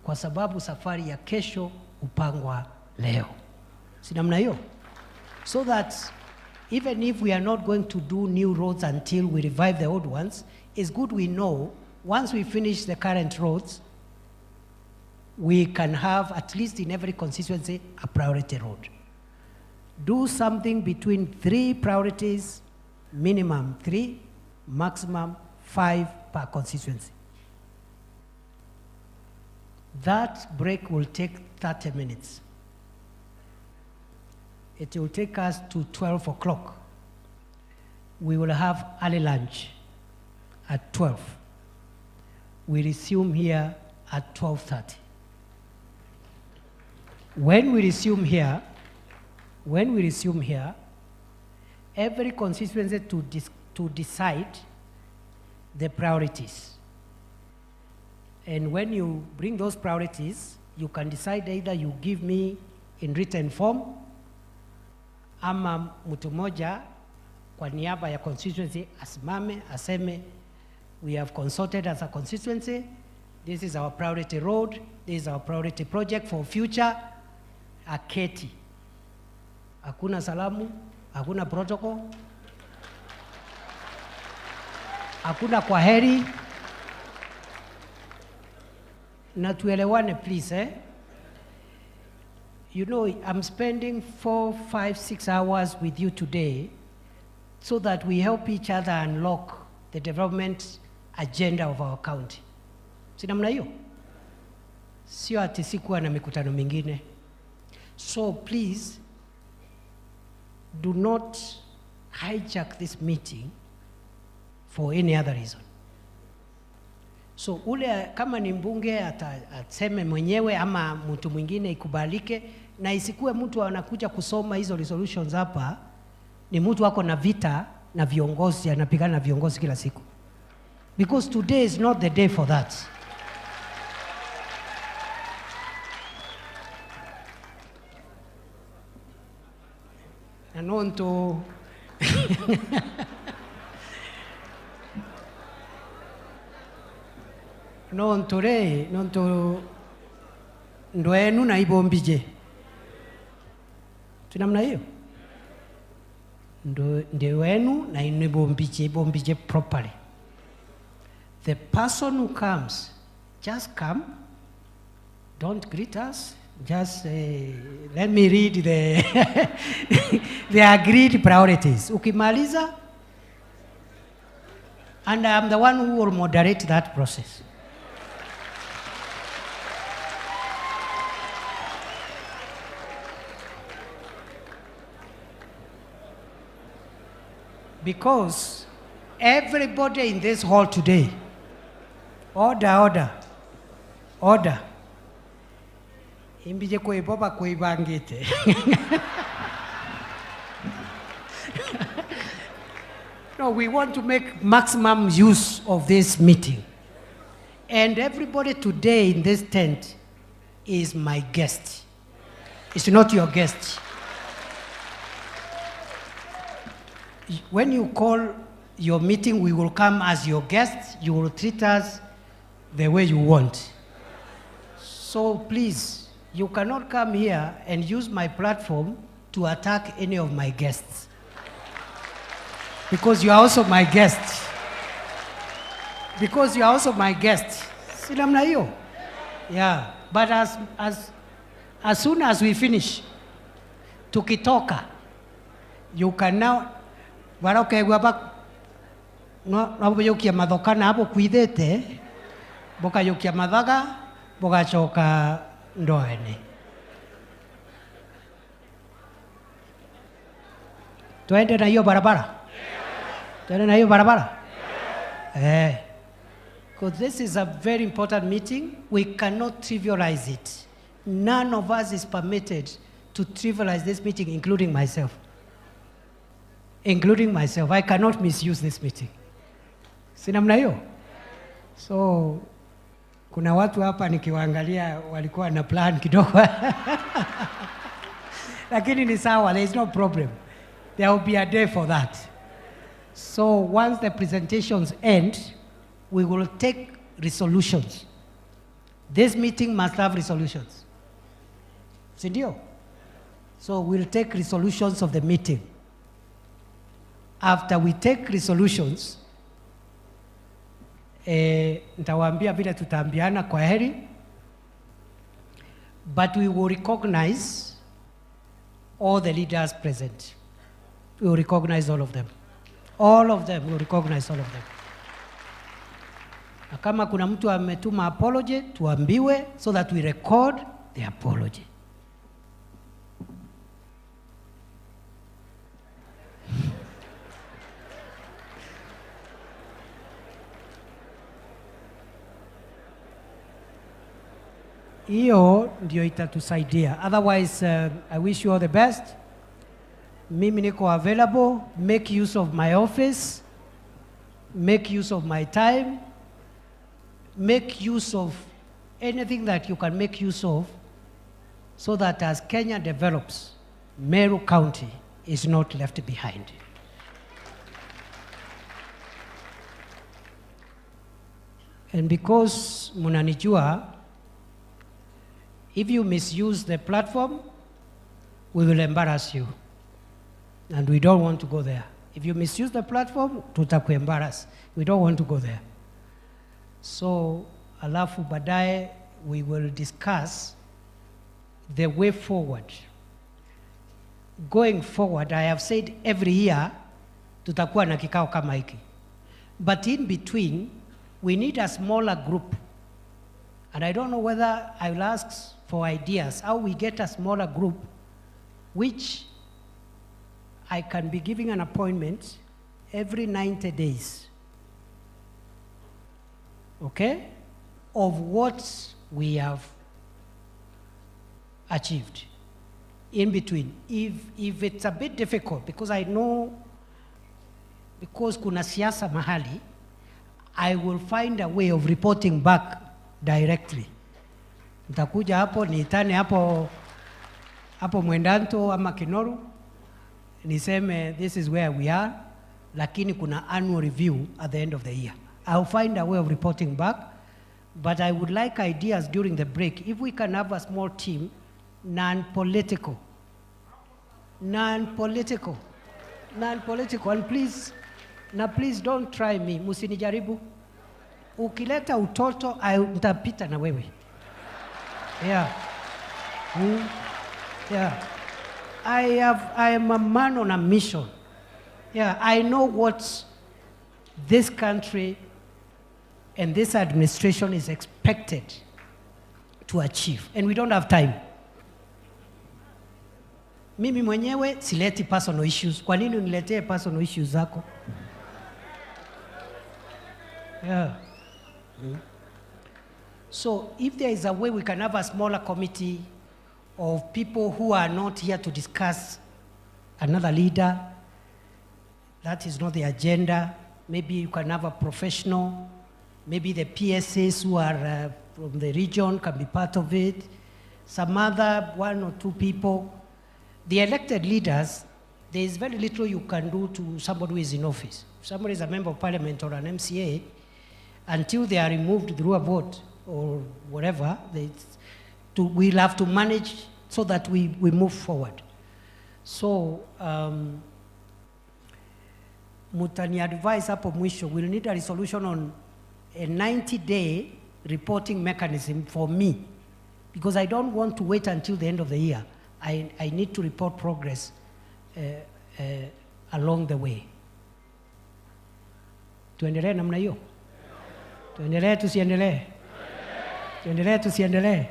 Kwa sababu safari ya kesho upangwa leo. Si namna hiyo? So that even if we are not going to do new roads until we revive the old ones, it's good we know once we finish the current roads, we can have at least in every constituency a priority road. Do something between 3 priorities, minimum 3, maximum 5 per constituency. That break will take 30 minutes. It will take us to 12 o'clock. We will have early lunch at 12. We resume here at 12:30. When we resume here, every constituency to decide the priorities. And when you bring those priorities, you can decide either you give me in written form, ama mtu moja kwa niaba ya constituency asimame aseme, we have consulted as a constituency, this is our priority road, this is our priority project for future, aketi. Hakuna salamu, hakuna protocol, hakuna kwaheri. Na tuelewane please, You know, I'm spending 4, 5, 6 hours with you today so that we help each other unlock the development agenda of our county. Si namna hiyo? Sio ati sikuwa na mikutano mingine. So please, do not hijack this meeting for any other reason. So ule kama ni mbunge ataseme mwenyewe ama mtu mwingine ikubalike, na isikuwe mtu anakuja kusoma hizo resolutions hapa ni mtu wako na vita na viongozi, anapigana na viongozi kila siku. Because today is not the day for that. Anonto nontore nonto ndwenu na ibombije tunamna hiyo ndewenu na ibombije properly. The person who comes, just come, don't greet us, just let me read the the agreed priorities. Ukimaliza, and I'm the one who will moderate that process. Because everybody in this hall today, order. Imbije kuiboba kuibangite. No, we want to make maximum use of this meeting. And everybody today in this tent is my guest. It's not your guest. When you call your meeting, we will come as your guests. You will treat us the way you want. So please, you cannot come here and use my platform to attack any of my guests. Because you are also my guest. Because you are also my guest. Sinamna hiyo? Yeah. But as soon as we finish, tukitoka, you can now, waroke waba, no yokia madoka na hapo kuidete, boka yokia madaga, boka choka ndoene. Tuende na hiyo barabara? Tuende na hiyo barabara? Because this is a very important meeting. We cannot trivialize it. None of us is permitted to trivialize this meeting, including myself. Including myself. I cannot misuse this meeting. Sinamna hiyo? So, kuna watu hapa nikiwaangalia walikuwa na plan kidogo. Lakini ni sawa, there is no problem. There will be a day for that. So once the presentations end, we will take resolutions. This meeting must have resolutions. Sindio? So we'll take resolutions of the meeting. After we take resolutions, nitawaambia vile tutaambiana kwa heri, but we will recognize all the leaders present. We will recognize all of them. All of them, we will recognize all of them. Na kama kuna mtu ametuma apology, tuambiwe so that we record the apology. Hiyo ndio itatusaidia. Otherwise, I wish you all the best. Mimi niko available. Make use of my office. Make use of my time. Make use of anything that you can make use of, so that as Kenya develops, Meru County is not left behind. And because munanijua, if you misuse the platform, we will embarrass you. And we don't want to go there. If you misuse the platform, tutakuembarrass. We don't want to go there. So, alafu baadaye, we will discuss the way forward. Going forward, I have said every year, tutakuwa na kikao kama hiki. But in between, we need a smaller group. And I don't know whether I will ask for ideas, how we get a smaller group, which I can be giving an appointment every 90 days. okay, of what we have achieved in between. If it's a bit difficult, because I know, because kuna siasa mahali, I will find a way of reporting back directly. Nitakuja hapo, niitane hapo Mwendanto ama Kinoru, niseme this is where we are, lakini kuna annual review at the end of the year. I'll find a way of reporting back, but I would like ideas during the break. If we can have a small team, non-political, and please don't try me, musinijaribu. Ukileta utoto, nitapita na wewe. Yeah. Yeah. I am a man on a mission. Yeah, I know what this country and this administration is expected to achieve, and we don't have time. Mimi mwenyewe sileti personal issues. Kwa nini uniletee personal issues zako? Yeah. So if there is a way we can have a smaller committee of people who are not here to discuss another leader, that is not the agenda. Maybe you can have a professional, maybe the PSAs who are from the region can be part of it, some other 1 or 2 people. The elected leaders, there is very little you can do to somebody who is in office. If somebody is a member of parliament or an MCA, until they are removed through a vote or whatever, we'll have to manage so that we move forward. So, mutani advise hapo mwisho, we'll need a resolution on a 90-day reporting mechanism for me, because I don't want to wait until the end of the year. I need to report progress along the way. Tuendelee namna hiyo? Tuendelee tusiendelee? Tuendelee tusiendelee?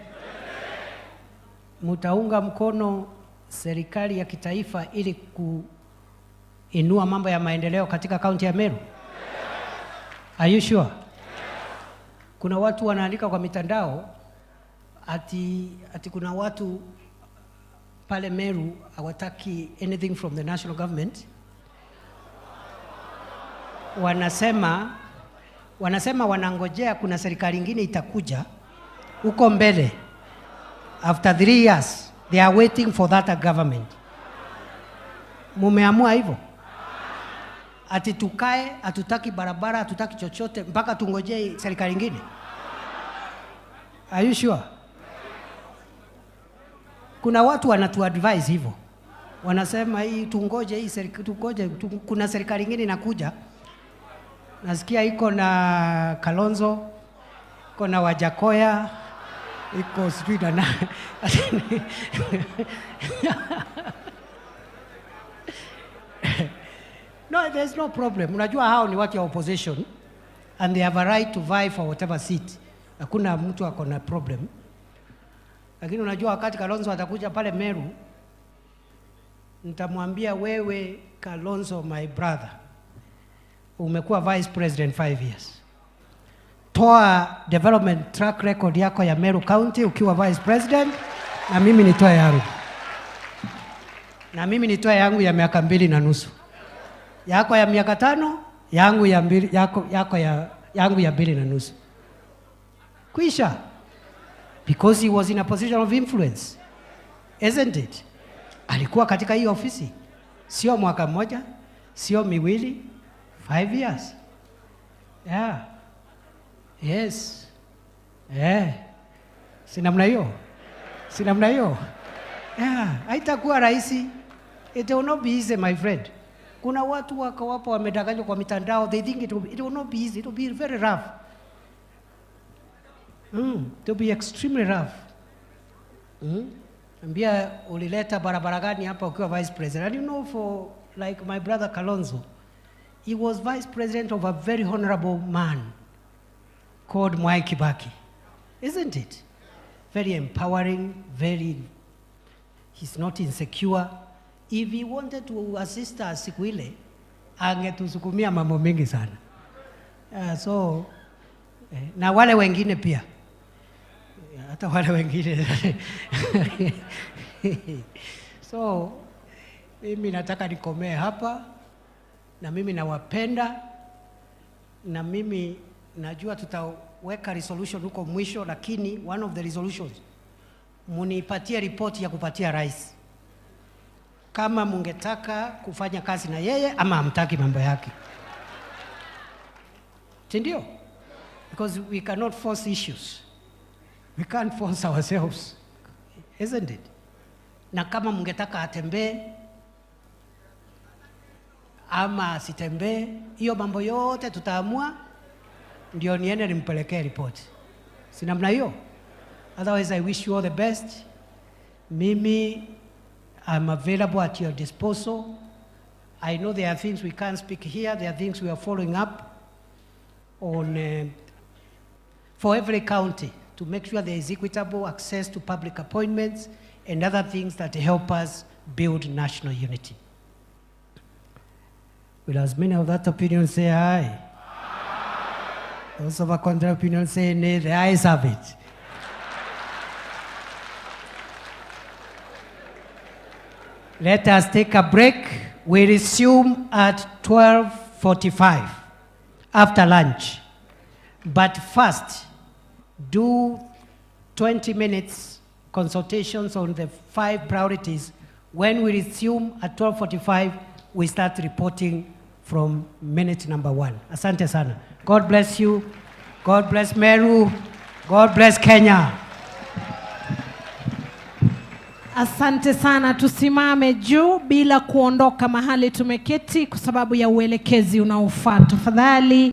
Mutaunga mkono serikali ya kitaifa ili kuinua mambo ya maendeleo katika kaunti ya Meru? Are you sure? Kuna watu wanaandika kwa mitandao ati kuna watu pale Meru hawataki anything from the national government. Wanasema wanangojea kuna serikali nyingine itakuja huko mbele. After 3 years, they are waiting for that government. Mumeamua hivyo? Ati tukae, hatutaki barabara, hatutaki chochote mpaka tungojee serikali nyingine? Are you sure? Kuna watu wanatu-advise hivyo. Wanasema hii tungoje hii serikali, kuna serikali nyingine inakuja. Nasikia iko na Kalonzo, iko na Wajakoya, iko sijui na No, there's no problem. Unajua hao ni watu wa opposition and they have a right to vie for whatever seat. Hakuna mtu ako na problem. Lakini unajua wakati Kalonzo atakuja pale Meru, nitamwambia wewe Kalonzo, my brother, umekuwa vice president 5 years. Toa development track record yako ya Meru County ukiwa vice president, na mimi nitoe yangu. Na mimi nitoe yangu ya miaka 2.5. Yako ya miaka 5, yangu ya 2, yangu ya 2.5. Kwisha. Because he was in a position of influence. Isn't it? Alikuwa katika hii ofisi. Sio mwaka mmoja, sio miwili, 5 years. Yeah. Yes. Yeah. Si namna hiyo? Si namna hiyo? Yeah. Haitakuwa rahisi. It will not be easy, my friend. Kuna watu wako wamedanganywa kwa mitandao. They think it will not be easy. It will be very rough. It will be extremely rough. Ambia ulileta barabara gani hapa ukiwa vice president? And you know, for like my brother Kalonzo, he was vice president of a very honorable man called Mwai Kibaki. Isn't it? Very empowering, he's not insecure. If he wanted to assist us siku ile, angetusukumia mambo mengi sana. So Na wale wengine pia. Hata wale wengine. So, mimi nataka nikomee hapa, na mimi nawapenda, na mimi najua tutaweka resolution huko mwisho, lakini one of the resolutions, munipatie ripoti ya kupatia rais. Kama mungetaka kufanya kazi na yeye ama hamtaki mambo yake. Sindio? Because we cannot force issues. We can't force ourselves. Isn't it? Na kama mungetaka atembee ama asitembee, hiyo mambo yote tutaamua, ndio niende nimpelekee report. Si namna hiyo? Otherwise, I wish you all the best. Mimi, I'm available at your disposal. I know there are things we can't speak here. There are things we are following up on for every county to make sure there is equitable access to public appointments and other things that help us build national unity. Will as many of that opinion say aye? Those of a contrary opinion say nay. The ayes have it. Let us take a break. We resume at 12:45 after lunch. But first, do 20 minutes consultations on the 5 priorities. When we resume at 12:45, we start reporting from minute number 1. Asante sana. God bless you. God bless Meru. God bless Kenya. Asante sana. Tusimame juu bila kuondoka mahali tumeketi kwa sababu ya uelekezi unaofuata. Tafadhali.